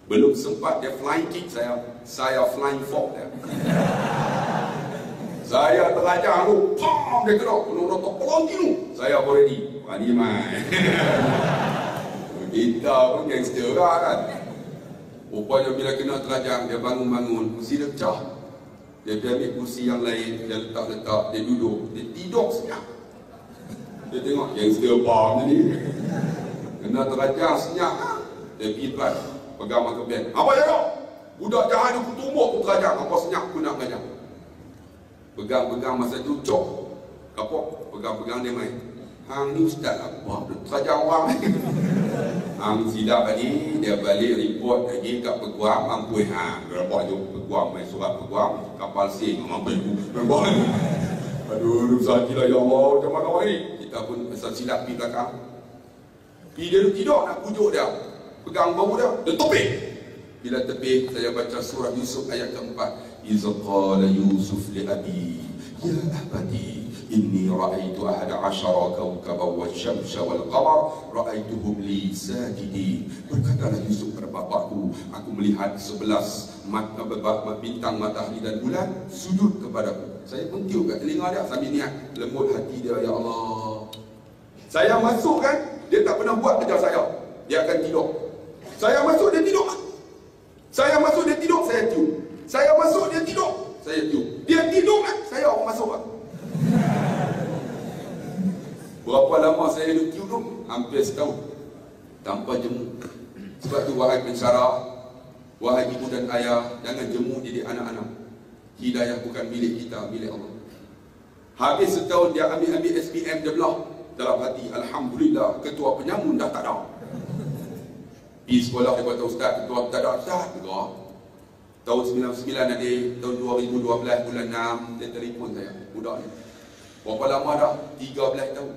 Belum sempat dia flying kick saya flying fork dia. Saya terajang tu, pam, dia kena terpelanting tu. Saya pun ready. Wani mai. Kita pun gangster lah kan. Rupanya bila kena terajang, dia bangun, kursi dia pecah. Dia ambil kursi yang lain, dia letak, dia duduk, dia tidur senyap. Dia tengok gangster apa ni. Kena terajang senyap. Dia pergi try, pegang mata band. Apa ya kau? Budak jahat aku tumbuk aku terajang. Apa senyap aku nak belajar. Pegang masa tu cok. Kapok, pegang dia main. Hang ni ustaz apa? Terajang orang ni. Hang silap tadi, dia balik report lagi kat peguam, mampu report tu peguam, main surat peguam, kapal sing, mampu report. Aduh, sakit lah ya Allah, macam mana orang ni? Kita pun asal silap pergi belakang. Dia tidur nak pujuk dia, pegang bau dia tepik. Bila tepik, saya baca surah Yusuf ayat keempat. Iza qala Yusuf li abi, ya abadi, inni ra'aitu ahada asyara kawkaban wasyamsa wal qamar ra'aituhum li sajidin. Berkatalah Yusuf kepada bapakku, aku melihat 11 bintang, matahari dan bulan sujud kepadaku. Saya pun tiup kat telinga dia sambil niat lembut hati dia, ya Allah. Saya masuk kan, dia tak pernah buat kerja saya. Dia akan tidur. Saya masuk dia tidur. Saya masuk dia tidur, saya tiup. Saya masuk dia tidur, saya tiup. Dia tidur kan, saya orang masuk kan. Berapa lama saya duduk tiup tu? Hampir setahun. Tanpa jemu. Sebab tu wahai pensyarah, wahai ibu dan ayah, jangan jemu diri anak-anak. Hidayah bukan milik kita, milik Allah. Habis setahun dia ambil SPM, dia belah dalam hati, alhamdulillah, ketua penyamun dah tak ada. Di sekolah dia kata, ustaz, ketua tak ada, ustaz juga. Tahun 99 ada, tahun 2012 bulan 6, dia telefon saya, budak ni. Berapa lama dah? 13 tahun.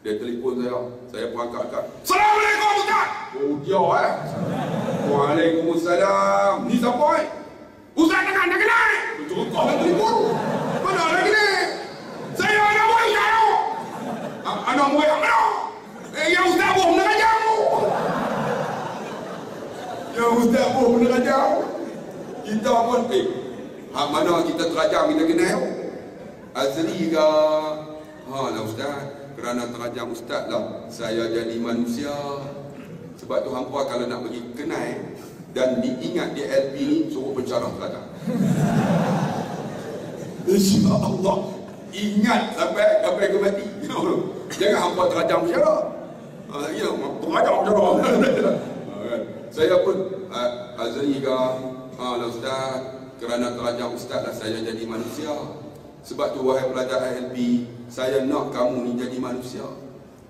Dia telefon saya pun angkat. Assalamualaikum ustaz. Oh dia Waalaikumsalam. Ni siapa Ustaz tak kenal. Contoh nak telefon. Mana lagi ni? Saya anak murid saya. Anak murid mana? Yang ustaz pun nak ajar aku. Yang ustaz pun nak ajar aku. Kita pun mana kita terajang kita kenal. Azri ke? Lah ustaz, kerana terajang ustaz lah saya jadi manusia. Sebab tu hampa kalau nak pergi kenal dan diingat di LP ni, suruh pensyarah terajang. InsyaAllah ingat sampai ke mati. Jangan hampa terajang pensyarah. Ya, terajang pensyarah. Saya pun Azri ke? Lah ustaz, kerana terajang ustaz lah saya jadi manusia. Sebab tu wahai pelajar ALP, saya nak kamu ni jadi manusia.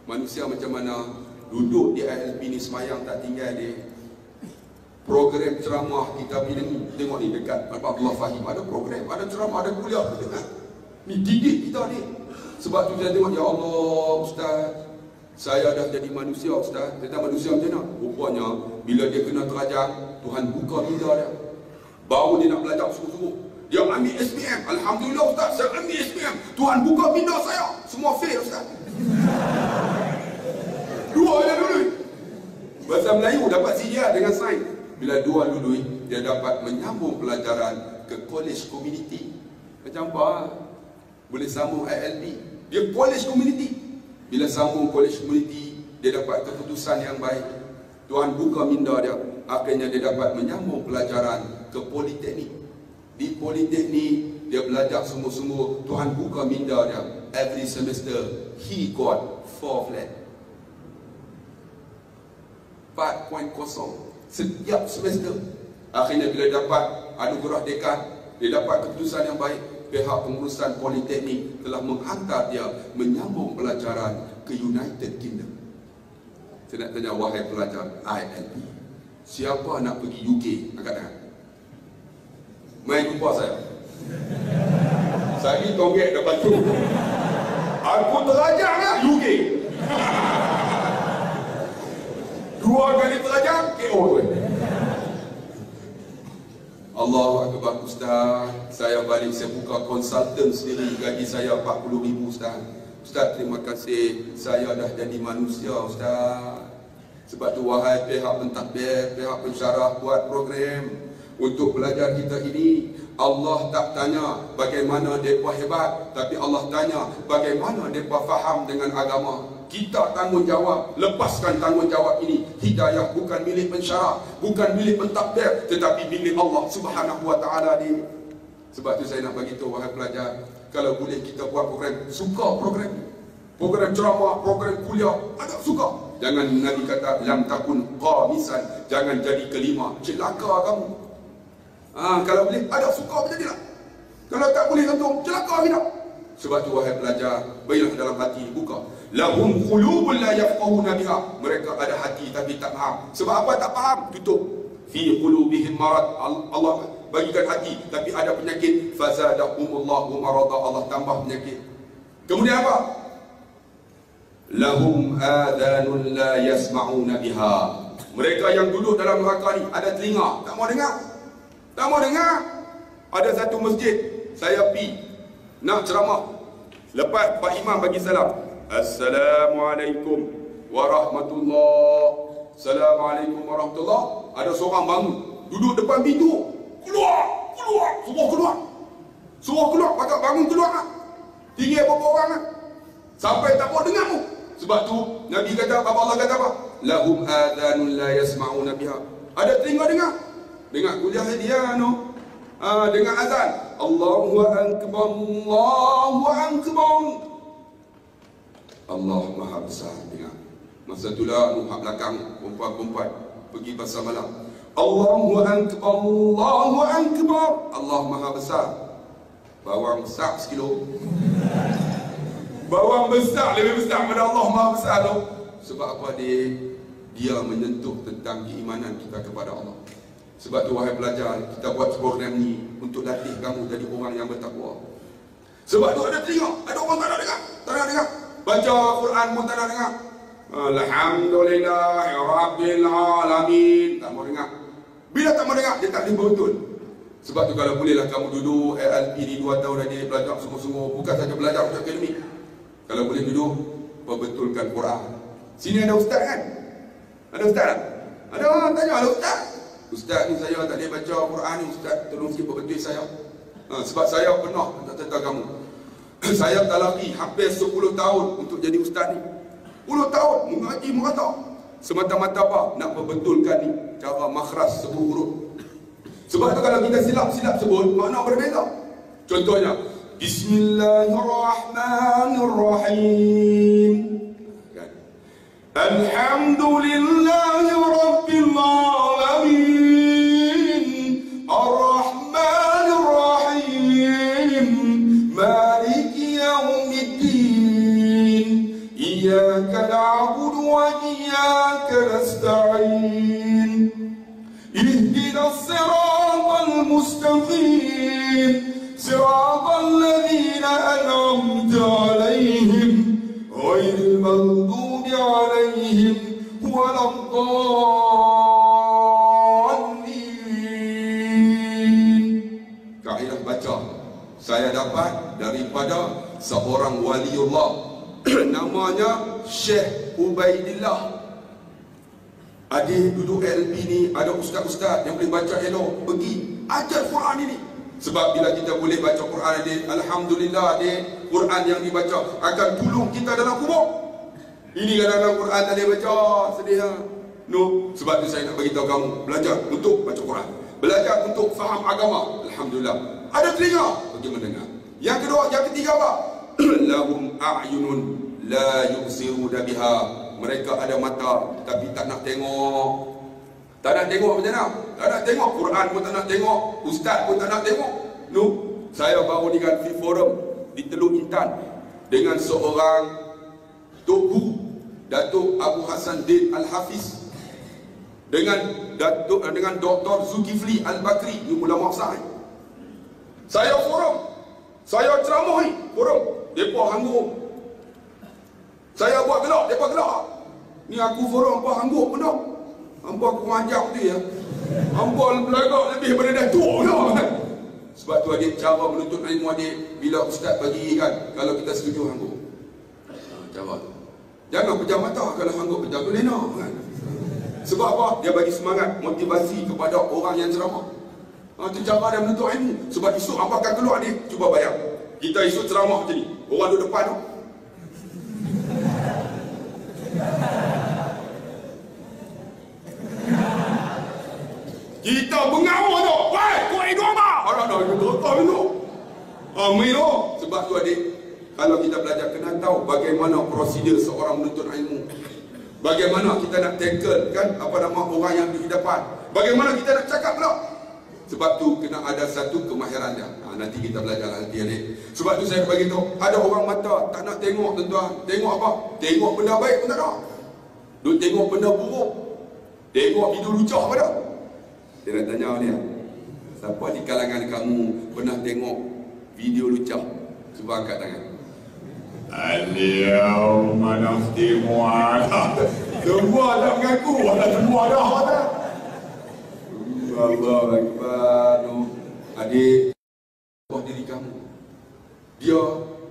Manusia macam mana? Duduk di ALP ni semayang tak tinggal dia. Program ceramah kita bila ni, tengok ni dekat Abdullah Fahim ada program, ada ceramah, ada kuliah dengar. Ni didik kita ni. Sebab tu saya tengok, ya Allah ustaz, saya dah jadi manusia ustaz. Dia tak manusia macam mana? Rupanya bila dia kena terajang, Tuhan buka minda dia. Baru dia nak belajar sungguh-sungguh. Dia ambil SPM. Alhamdulillah ustaz, saya ambil SPM. Tuhan buka minda saya. Semua fail ustaz. Dua je dulu. Bahasa Melayu dapat CDR dengan sains. Bila dua dulu, dia dapat menyambung pelajaran ke college community. Macam apa? Boleh sambung ILB. Dia college community. Bila sambung college community, dia dapat keputusan yang baik. Tuhan buka minda dia. Akhirnya dia dapat menyambung pelajaran ke politeknik. Di politeknik, dia belajar sungguh-sungguh. Tuhan buka minda dia. Every semester, he got 4 flat. 4.0 setiap semester. Akhirnya bila dapat anugerah dekan, dia dapat keputusan yang baik. Pihak pengurusan politeknik telah menghantar dia menyambung pelajaran ke United Kingdom. Saya nak tanya, wahai pelajar ILP, siapa nak pergi UK? Angkat tangan. Main jumpa saya. Saya ni tonggek depan tu. Aku terlajar nak UK. 2 kali terlajar, KO tu. Allahu Akbar. Ustaz, saya balik, saya buka konsultan sendiri, gaji saya 40,000 Ustaz. Ustaz, terima kasih, saya dah jadi manusia Ustaz. Sebab tu wahai pihak pentadbir, pihak pensyarah, buat program untuk belajar kita ini. Allah tak tanya bagaimana mereka hebat, tapi Allah tanya bagaimana mereka faham dengan agama. Kita tanggungjawab, lepaskan tanggungjawab ini. Hidayah bukan milik pensyarah, bukan milik pentadbir, tetapi milik Allah Subhanahu wa taala ni. Sebab tu saya nak bagi tahu wahai pelajar, kalau boleh kita buat program, suka program ceramah, program kuliah, ada suka. Jangan Nabi kata lam takun qamisan, jangan jadi kelima, celaka kamu. Kalau boleh ada suka berjadilah. Kalau tak boleh tentu celaka kita. Sebab tu wahai pelajar, baiklah dalam hati buka. Lahum qulubun la yafqahuna biha. Mereka ada hati tapi tak faham. Sebab apa tak faham? Tutup. Fi qulubihim marad. Allah bagikan hati tapi ada penyakit. Fazadahumullahu marada. Allah tambah penyakit. Kemudian apa? Lahum adhanun la yasma'una biha. Mereka yang duduk dalam neraka ni ada telinga, tak mau dengar. Tak mau dengar. Ada satu masjid saya pergi nak ceramah. Lepas Pak Imam bagi salam, Assalamualaikum warahmatullahi. Assalamualaikum warahmatullahi. Ada seorang bangun, duduk depan pintu. Keluar. Suruh keluar. Pakak bangun keluar. Tinggal beberapa orang. Sampai tak mau dengar mu. Sebab tu Nabi kata, Allah kata apa? Lahum adhanun la yasma'una biha. Ada telinga dengar. Dengar kuliah dia no. Dengar azan. Allahu akbar, Allahu akbar. Allah Maha Besar. Dengar. Masa itulah nuhak belakang perempuan-perempuan pergi pasar malam. Allahu akbar, Allahu akbar. Allah Maha Besar. Bawang besar sekilo. Bawang besar, lebih besar pada Allah Maha Besar tu. Sebab apa dia menyentuh tentang keimanan kita kepada Allah. Sebab tu wahai pelajar, kita buat program ni untuk latih kamu jadi orang yang bertakwa. Sebab tu ada telinga, ada orang tak nak dengar, tak nak dengar. Baca Quran pun tak nak dengar. Alhamdulillahi Rabbil Alamin, tak mau dengar. Bila tak mau dengar, dia tak dengar betul. Sebab tu kalau bolehlah kamu duduk ALP ni 2 tahun dah belajar sungguh-sungguh, bukan saja belajar untuk akademik. Kalau boleh duduk, perbetulkan Quran. Sini ada ustaz kan? Ada ustaz tak? Ada orang tanya, ada ustaz? Ustaz ni saya tak boleh baca Quran ni, ustaz tolong sikit perbetul saya. Sebab saya pernah tentang kamu. Saya talaqi hampir 10 tahun untuk jadi ustaz ni. 10 tahun mengaji merata. Semata-mata apa? Nak perbetulkan ni cara makhraj sebuah huruf. Sebab tu kalau kita silap-silap sebut, makna berbeza. Contohnya, Bismillahirrahmanirrahim. Kan? Alhamdulillahi Rabbil Alamin. Ar-Rahmanir-Rahim. Maliki Yawmiddin. Iyyaka na'budu wa iyyaka nasta'in. Ihdinas siratal mustaqim. Siratal ladzina an'amta 'alaihim ghairil maghdubi 'alaihim waladdallin. Kaedah baca saya dapat daripada seorang waliullah namanya Syekh Ubaidillah. Adik duduk LB ni, ada ustaz-ustaz yang boleh baca elok, pergi ajar Quran ini. Sebab bila kita boleh baca Quran adik, alhamdulillah adik, Quran yang dibaca akan tolong kita dalam kubur. Ini kadang-kadang Quran tak boleh baca, sedih lah. No, sebab tu saya nak bagi tahu kamu, belajar untuk baca Quran, belajar untuk faham agama. Alhamdulillah, ada telinga bagi mendengar. Yang kedua, yang ketiga apa? Lahum a'yunun la yubsiruna biha. Mereka ada mata tapi tak nak tengok. Tak nak tengok macam mana? Tak nak tengok Quran pun tak nak tengok, ustaz pun tak nak tengok. No, saya baru dengan forum di Teluk Intan dengan seorang Tok Guru Datuk Abu Hassan Din Al-Hafiz dengan Dr. Zulkifli Al-Bakri, ni ulama besar. Saya forum, saya ceramahi forum, depa hanggung. Saya buat gelak, depa gelak. Ni aku forum apa hanggung pun dah. Hampa aku ajak dia. Hampa belagak lebih daripada datuk dah. Sebab tu adik, cara menuntut ilmu adik, bila ustaz bagi kan, kalau kita setuju hanggung. Cara tu. Jangan pejam mata kalau hanggung pejam tu lena kan. Sebab apa? Dia bagi semangat, motivasi kepada orang yang ceramah. Itu cara dia menuntut ilmu. Sebab esok apa akan keluar dia? Cuba bayang. Kita esok ceramah macam ni. Orang duduk depan tu. Kita bengawa tu. Weh, kau hidup apa? Ada dulu. Amin tu. Sebab tu adik, kalau kita belajar kena tahu bagaimana prosedur seorang menuntut ilmu. Bagaimana kita nak tackle kan apa nama orang yang di depan. Bagaimana kita nak cakap pula. Sebab tu kena ada satu kemahiran dia. Nanti kita belajar nanti adik. Sebab tu saya bagi tahu, ada orang mata tak nak tengok tuan-tuan. Tengok apa? Tengok benda baik pun tak ada. Duk tengok benda buruk. Tengok video lucah apa dah. Dia nak tanya dia, siapa di kalangan kamu pernah tengok video lucah? Cuba angkat tangan. Al-yawma nakhtimu ala. Semua dah mengaku, ada semua dah. Allahu Akbar. Adik, buat diri kamu. Dia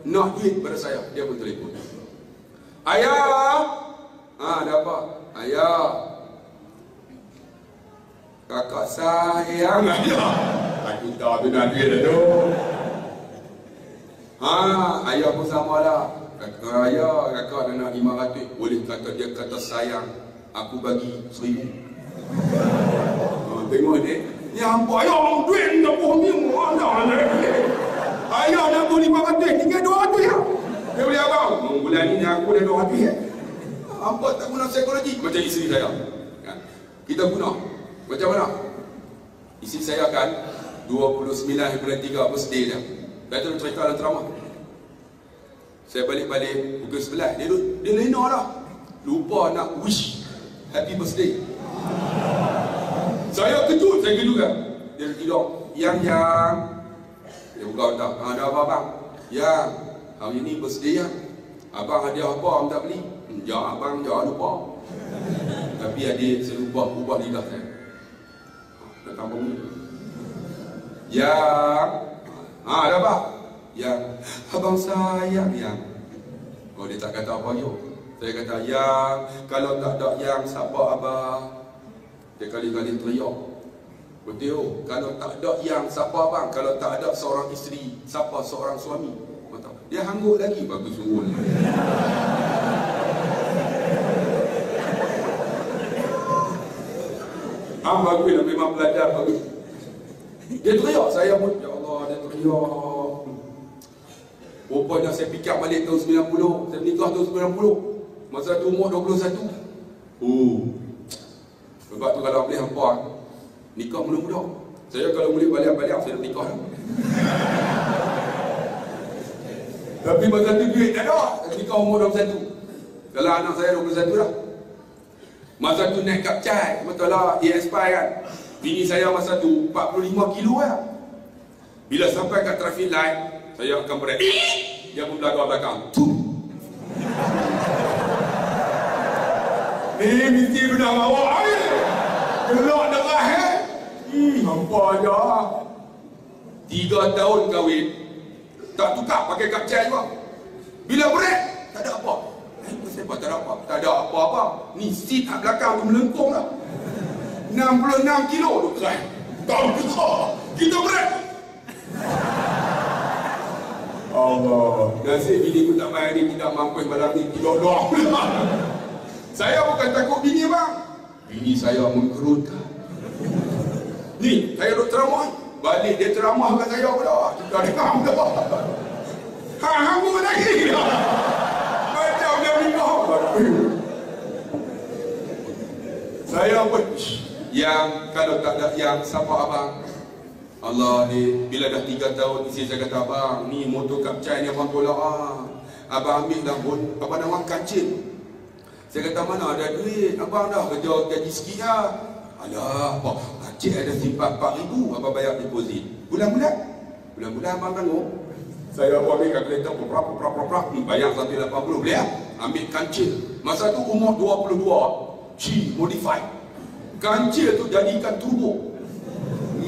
nak duit pada saya, dia pun telefon. Ayah. Ada apa? Ayah. Kakak sayang ayah. Aku tak benar duit tu. Ayah pun sama lah. Ayah, kakak nak 500. Boleh kata dia kata sayang. Aku bagi 1000. Tengok ni. Ni hampa ayah mau duit tak bohong ni. Ayah nak beli 500. Tinggal 200 ya. Dia boleh abang. Bulan ni aku dah 200 ya. Hampa tak guna psikologi. Macam isteri saya. Kita guna. Macam mana? Isteri saya kan 29 bulan 3 birthday dia. Betul cerita dalam ceramah. Saya balik-balik pukul 11. Dia lena dah. Lupa nak wish happy birthday. Saya kejut kan. Dia tidur. Yang. Dia buka otak. Ada apa abang? Yang. Hari ni birthday yang. Abang hadiah apa abang tak beli? Ya abang jangan lupa. Tapi adik saya lupa ubah lidah saya. Nak tambah ni. Yang. Ada apa? Yang. Abang sayang yang. Oh dia tak kata apa yuk. Saya kata yang. Kalau tak ada yang siapa abang? Dia kali-kali teriak. Betul. Kalau tak ada yang siapa abang? Kalau tak ada seorang isteri, siapa seorang suami? Dia hanggut lagi. Bagus sungguh. Bagus lah, memang belajar bagus. Dia teriak, saya pun ya Allah, dia teriak. Rupanya saya fikir balik tahun 90. Saya menikah tahun 90. Masa tu umur 21. Sebab tu kalau boleh hampa nikah muda-muda. Saya kalau boleh balik-balik saya dah nikah dah. Tapi masa tu duit tak ada. Saya nikah umur 21. Kalau anak saya 21 dah. Masa tu naik kapcai, betul lah, ESP kan. Bini saya masa tu 45 kilo lah. Bila sampai kat traffic light, saya akan break. Dia pun belakang-belakang. Ni mesti benar awak ni. Gelak darah nampak aja. 3 tahun kahwin, tak tukar pakai kapcai juga. Bila break, tak ada apa. Tak ada apa. Tak ada apa-apa. Ni seat kat belakang tu melengkung dah. 66 kilo tu kerai. Tak bisa. Kita break. Allah, nasib bini ku tak main ni, tidak mampu malam ni, tidak doa. Saya bukan takut bini bang. Bini saya mengkerutkan. Ni, saya duduk ceramah. Balik dia ceramah kat saya pula. Kita dengar pula. Hang pun lagi. Macam dia minum. Saya pun yang kalau tak ada yang siapa abang, Allah ni bila dah 3 tahun isteri saya kata, abang ni motor kapcai ni abang tolak abang ambil dah pun apa nama kancil. Saya kata mana ada duit, abang dah kerja gaji sikit lah. Alah apa, kancil ada simpan 4,000, abang bayar deposit bulan-bulan abang tanggung. Saya ambil kalkulator prak bayar 180 boleh lah. Ambil kancil masa tu umur 22, G modified. Kancil tu jadikan turbo,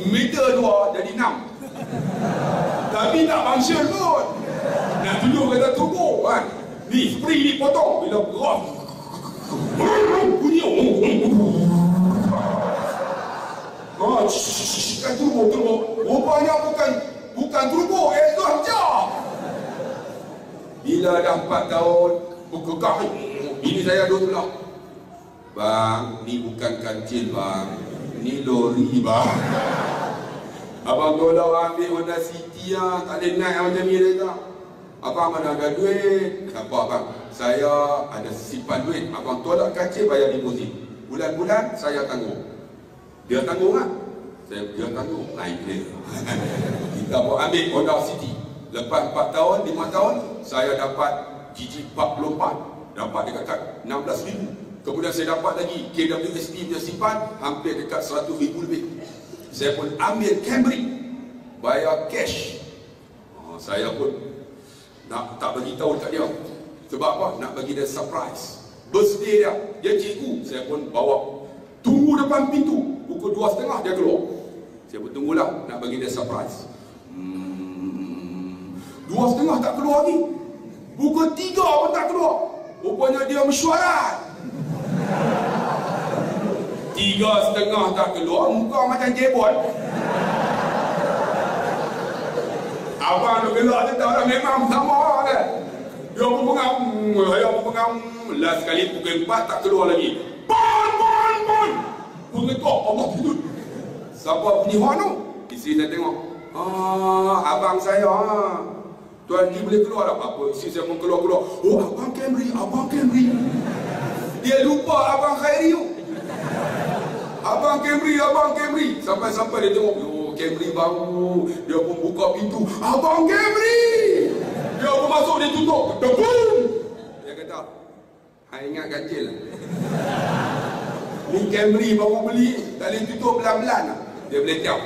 meter 2 jadi 6. Tapi tak function pun. Nak tunjuk kata turbo kan. Ni spring ni potong bila berat. Bunyi. Kan turbo. Rupanya bukan turbo, exhaust je. Bila dah 4 tahun berkekah, bini saya duduk lah. Bang, ni bukan kancil bang, ni lori bang. Abang tolong ambil Honda City lah, tak boleh naik macam ni dia tak. Abang mana ada duit. Apa abang? Saya ada simpan duit. Abang tolak kancil bayar deposit. Bulan-bulan saya tanggung. Dia tanggung lah. Dia tanggung. Naik dia. Kita pun ambil Honda City. Lepas 4 tahun, 5 tahun, saya dapat GG 44. Dapat dekat 16,000. Kemudian saya dapat lagi KWSP punya simpan hampir dekat 100,000 lebih. Saya pun ambil Camry, bayar cash. Saya pun tak bagi tahu dekat dia. Sebab apa? Nak bagi dia surprise. Birthday dia cikgu. Saya pun bawa, tunggu depan pintu. Pukul 2.30 dia keluar. Saya pun tunggulah nak bagi dia surprise. 2.30 tak keluar lagi. Pukul 3 pun tak keluar. Rupanya dia mesyuarat. 3.30 tak keluar, muka macam jebol. Abang tu gelak je tahu dah, memang sama kan. Dia pun pengang, saya pun pengang. Last sekali pukul 4 tak keluar lagi. Bon! Pengetuk, Allah tidur. Siapa bunyi horn tu? Isteri saya tengok. Abang saya. Tuan G boleh keluar tak? Apa? Isteri saya pun keluar. Oh, abang Camry. Dia lupa abang Khairi tu. Abang Camry. Sampai dia tengok, oh Camry baru. Dia pun buka pintu. Abang Camry. Dia pun masuk, dia tutup. Boom. Dia kata, hai ingat kancil lah. Ni Camry baru beli, tak boleh tutup belan-belan lah. Dia boleh tiap.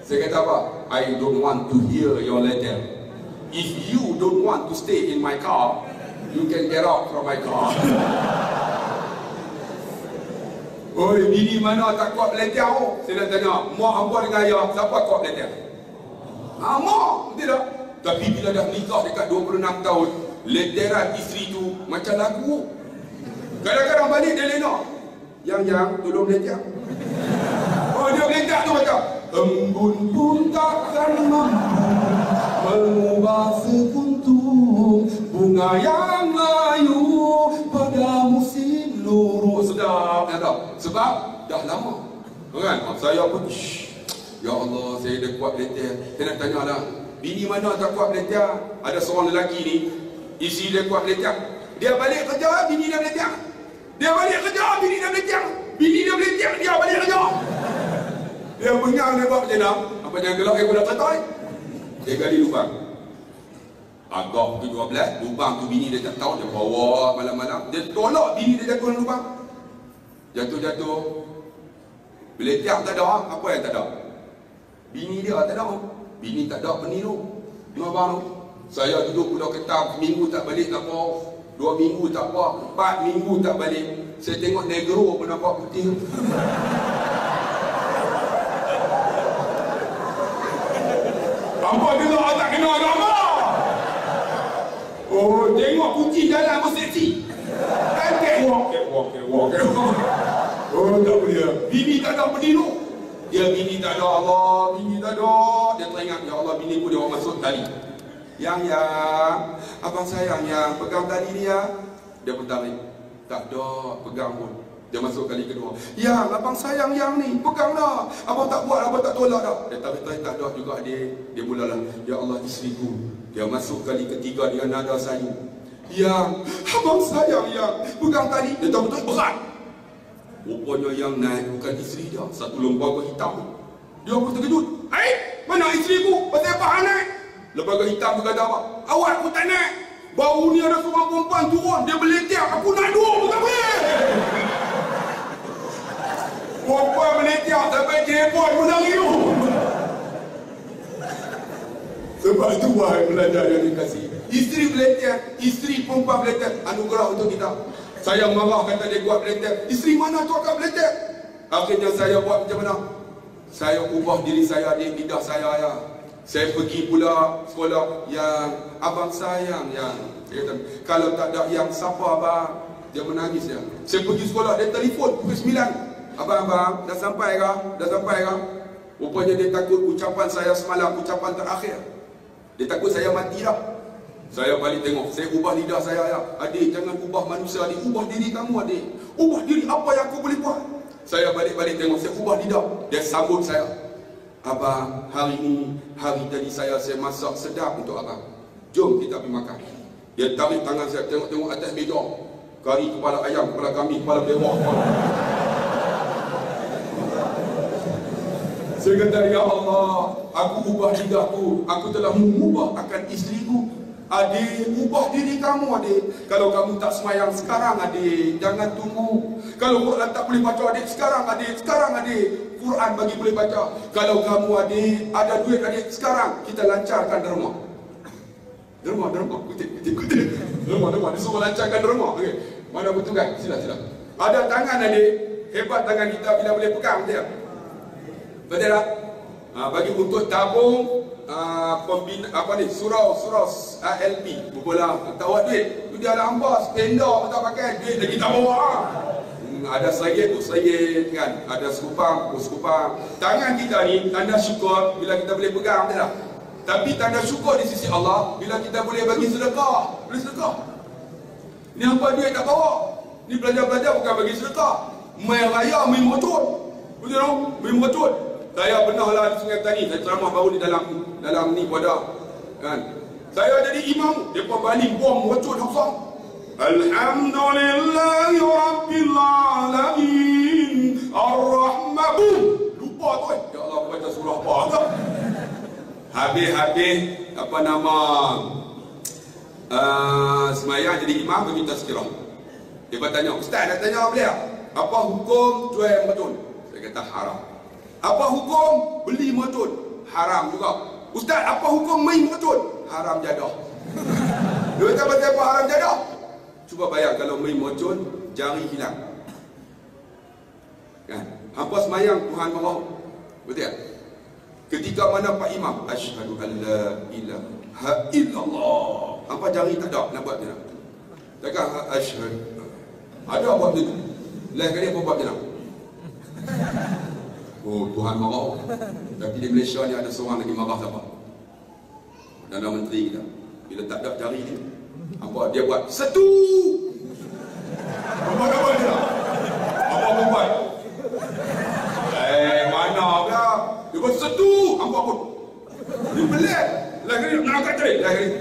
Saya kata apa? I don't want to hear your letter. If you don't want to stay in my car, you can get out from my car. Oi, bini mana tak kuat belajar tu? Saya nak tanya, mak hamba dengan ayah, siapa kuat belajar? Mak, betul tak? Tapi bila dah nikah dekat 26 tahun, leteran isteri tu macam lagu. Kadang-kadang balik dia lena. Yang tolong belajar. Oh, dia belajar tu macam embun pun takkan mampu mengubah sekuntum bunga yang layu pada musim luruh. Sedap, ya tak? Sebab dah lama kan? Saya pun ya Allah, saya dah kuat belajar. Saya nak tanya lah, bini mana tak kuat belajar? Ada seorang lelaki ni, isteri dia kuat belajar. Dia balik kerja, bini dia belajar. Dia balik kerja, bini dia belajar. Bini dia belajar, dia balik kerja. Dia pengang, dia buat macam mana? Apa jangan gelap, dia pun dah tertai. Dia gali lubang. Agak ke 12, lubang tu bini dia tak tahu. Dia bawa malam-malam. Dia tolak bini dia jatuh dalam lubang. Jatuh. Bila tiap tak ada, apa yang tak ada? Bini dia tak ada. Bini tak ada peniru. Dua abang tu. Saya duduk pulau Ketam, minggu tak balik tak apa. 2 minggu tak apa. 4 minggu tak balik. Saya tengok negro pun nampak putih. Apa gelak tak kena agama? Oh, tengok kucing jalan pun seksi. Kan catwalk. Oh, tak boleh. Bini tak ada peniru. Dia bini tak ada, Allah, bini tak ada. Dia teringat, ya Allah, bini pun dia orang masuk tali. Yang, abang sayang yang pegang tali ni ya. Dia bertarik. Tak ada, pegang pun. Dia masuk kali kedua. Yang, abang sayang yang ni, pegang dah. Abang tak buat, abang tak tolak dah. Dia tarik-tarik, tak ada juga dia mulalah, ya Allah, isteriku. Dia masuk kali ketiga dengan nada sayu. Yang, abang sayang yang, pegang tali. Dia tarik-tarik berat. Rupanya yang naik bukan isteri dia, satu lembaga hitam. Dia pun terkejut. Mana isteriku? Pasal apa naik? Lembaga hitam tu kata apa? Awak aku tak naik. Baru ni ada seorang perempuan turun, dia meletiak. Aku nak dua, aku tak boleh. Perempuan meletiak sampai telefon pun lari tu. Sebab itu wahai belajar yang dikasih. Isteri meletiak, isteri perempuan meletiak, anugerah untuk kita. Saya marah kata dia buat meletiak. Isteri mana tu akan meletiak? Akhirnya saya buat macam mana? Saya ubah diri saya di lidah saya ya. Saya pergi pula sekolah yang abang sayang yang. Dia kata, kalau tak ada yang siapa abang? Dia menangis ya. Saya pergi sekolah, dia telefon pukul 9. Abang, dah sampai kah? Dah sampai kah? Rupanya dia takut ucapan saya semalam, ucapan terakhir. Dia takut saya mati dah. Saya balik tengok, saya ubah lidah saya ya. Adik, jangan ubah manusia adik, ubah diri kamu adik. Ubah diri apa yang aku boleh buat. Saya balik tengok, saya ubah lidah. Dia sambut saya. Abang, hari ini, hari tadi saya masak sedap untuk abang. Jom kita pergi makan. Dia tarik tangan saya, tengok-tengok atas meja. Kari kepala ayam, kepala kambing, kepala bewak. Saya kata, ya Allah, aku ubah lidahku. Aku telah mengubah akan isteriku. Adik, ubah diri kamu adik. Kalau kamu tak semayang sekarang adik, jangan tunggu. Kalau Quran tak boleh baca adik, sekarang adik. Sekarang adik, Quran bagi boleh baca. Kalau kamu adik, ada duit adik, sekarang kita lancarkan derma. Derma, kutip. Derma, dia suruh lancarkan derma. Okay. Mana betul kan? Sila. Ada tangan adik, hebat tangan kita bila boleh pegang, betul tak? Betul tak? Bagi untuk tabung pembina surau LP berbola tak buat duit tu dia ada hampa spender tak pakai duit lagi tak bawa. Ada serigit kan, ada sekupang tangan kita ni tanda syukur bila kita boleh pegang, betul tak? Tapi tanda syukur di sisi Allah bila kita boleh bagi sedekah. Boleh sedekah ni hampa duit tak bawa, ni belajar bukan bagi sedekah, main raya main mercut, betul tak? Main mercut. Saya pernah lah di Sungai Petani, saya ceramah baru di dalam ni wadah kan. Saya jadi imam, depa baling bom mercut hafal. Alhamdulillahi rabbil alamin arrahman. Lupa tu ya Allah baca surah apa tu. Habis apa nama semayang jadi imam meminta sekirah. Dia bertanya, ustaz nak tanya beliau, apa hukum jual mercut? Saya kata haram. Apa hukum beli mercut? Haram juga. Ustaz, apa hukum main mercut? Haram jadah. Dia kata pasal apa haram jadah? Cuba bayang kalau main mercut, jari hilang. Kan? Hampa semayang Tuhan marah. Betul tak? Ketika mana Pak Imam, asyhadu an la ilaha illallah. Hampa jari tak ada nak buat macam mana? Takkan asyhadu. Ada buat macam tu. Lain kali apa buat macam mana? Oh, Tuhan marah. Tapi di Malaysia ni ada seorang lagi marah siapa? Perdana Menteri kita. Bila tak ada jari ni, apa dia buat? Satu. Apa dia? Apa buat? Mana dia? Dia buat satu. Apa pun? Dia belit. Lagi ni nak angkat jari. Lagi ni.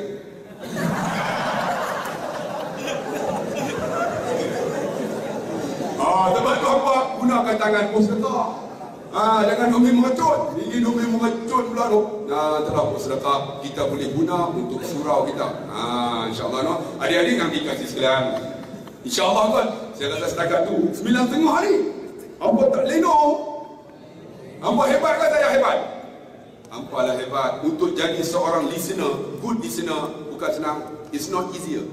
Sebab tu apa? Gunakan tangan pun sedekah. Jangan dumi mengecut. Ini dumi mengecut pula tu. Itulah sedekah kita boleh guna untuk surau kita. InsyaAllah no. Adik-adik yang dikasih sekalian, InsyaAllah kan, saya rasa setakat tu 9,5 hari. Hampa tak leno. Hampa hebat kan saya hebat? Hampa lah hebat. Untuk jadi seorang listener, good listener, bukan senang. It's not easier.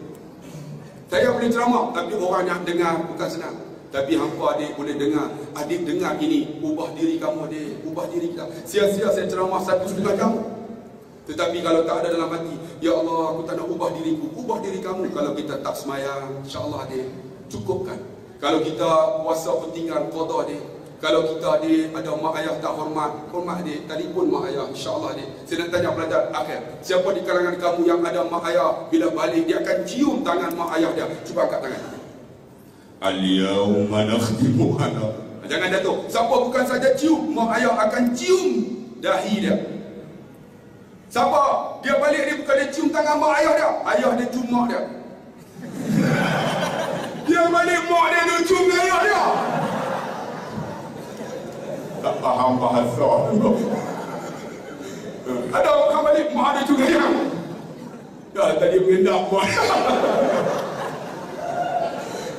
Saya boleh ceramah, tapi orang yang dengar bukan senang. Tapi hampa adik boleh dengar. Adik dengar ini, ubah diri kamu adik, ubah diri kita. Sia-sia saya ceramah 1,5 jam. Tetapi kalau tak ada dalam hati, ya Allah aku tak nak ubah diriku, ubah diri kamu. Kalau kita tak semayang, insyaAllah adik, cukupkan. Kalau kita puasa pentinggal qada adik, Kalau kita ada mak ayah tak hormat adik, telefon mak ayah, insya-Allah adik. Saya nak tanya pelajar akhir, siapa di kalangan kamu yang ada mak ayah, bila balik dia akan cium tangan mak ayah dia? Cuba angkat tangan. Al-yawma nakhtimu ala. Jangan jatuh. Siapa bukan saja cium, mak ayah akan cium dahi dia. Siapa dia balik dia bukan dia cium tangan mak ayah dia cium mak dia. Dia balik mak dia cium ayah dia. Tak faham bahasa. Ada orang balik mak dia juga dia. Ya tadi mengendap mak.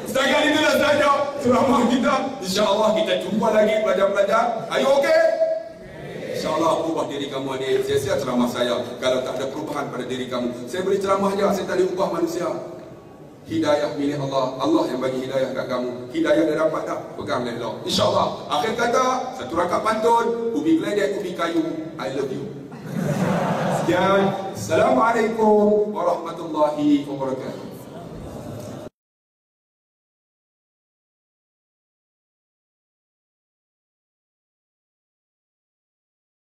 Setakat itulah sahaja ceramah kita. InsyaAllah kita jumpa lagi pelajar-pelajar. Ayo okey? InsyaAllah ubah diri kamu adik. Sia-sia ceramah saya kalau tak ada perubahan pada diri kamu. Saya beri ceramah je, saya tak boleh ubah manusia. Hidayah milik Allah. Allah yang bagi hidayah kat kamu. Hidayah dah dapat tak? Pegang elok. InsyaAllah. Akhir kata, satu rakaat pantun, ubi geledek, ubi kayu. I love you. Sekian. Assalamualaikum warahmatullahi wabarakatuh.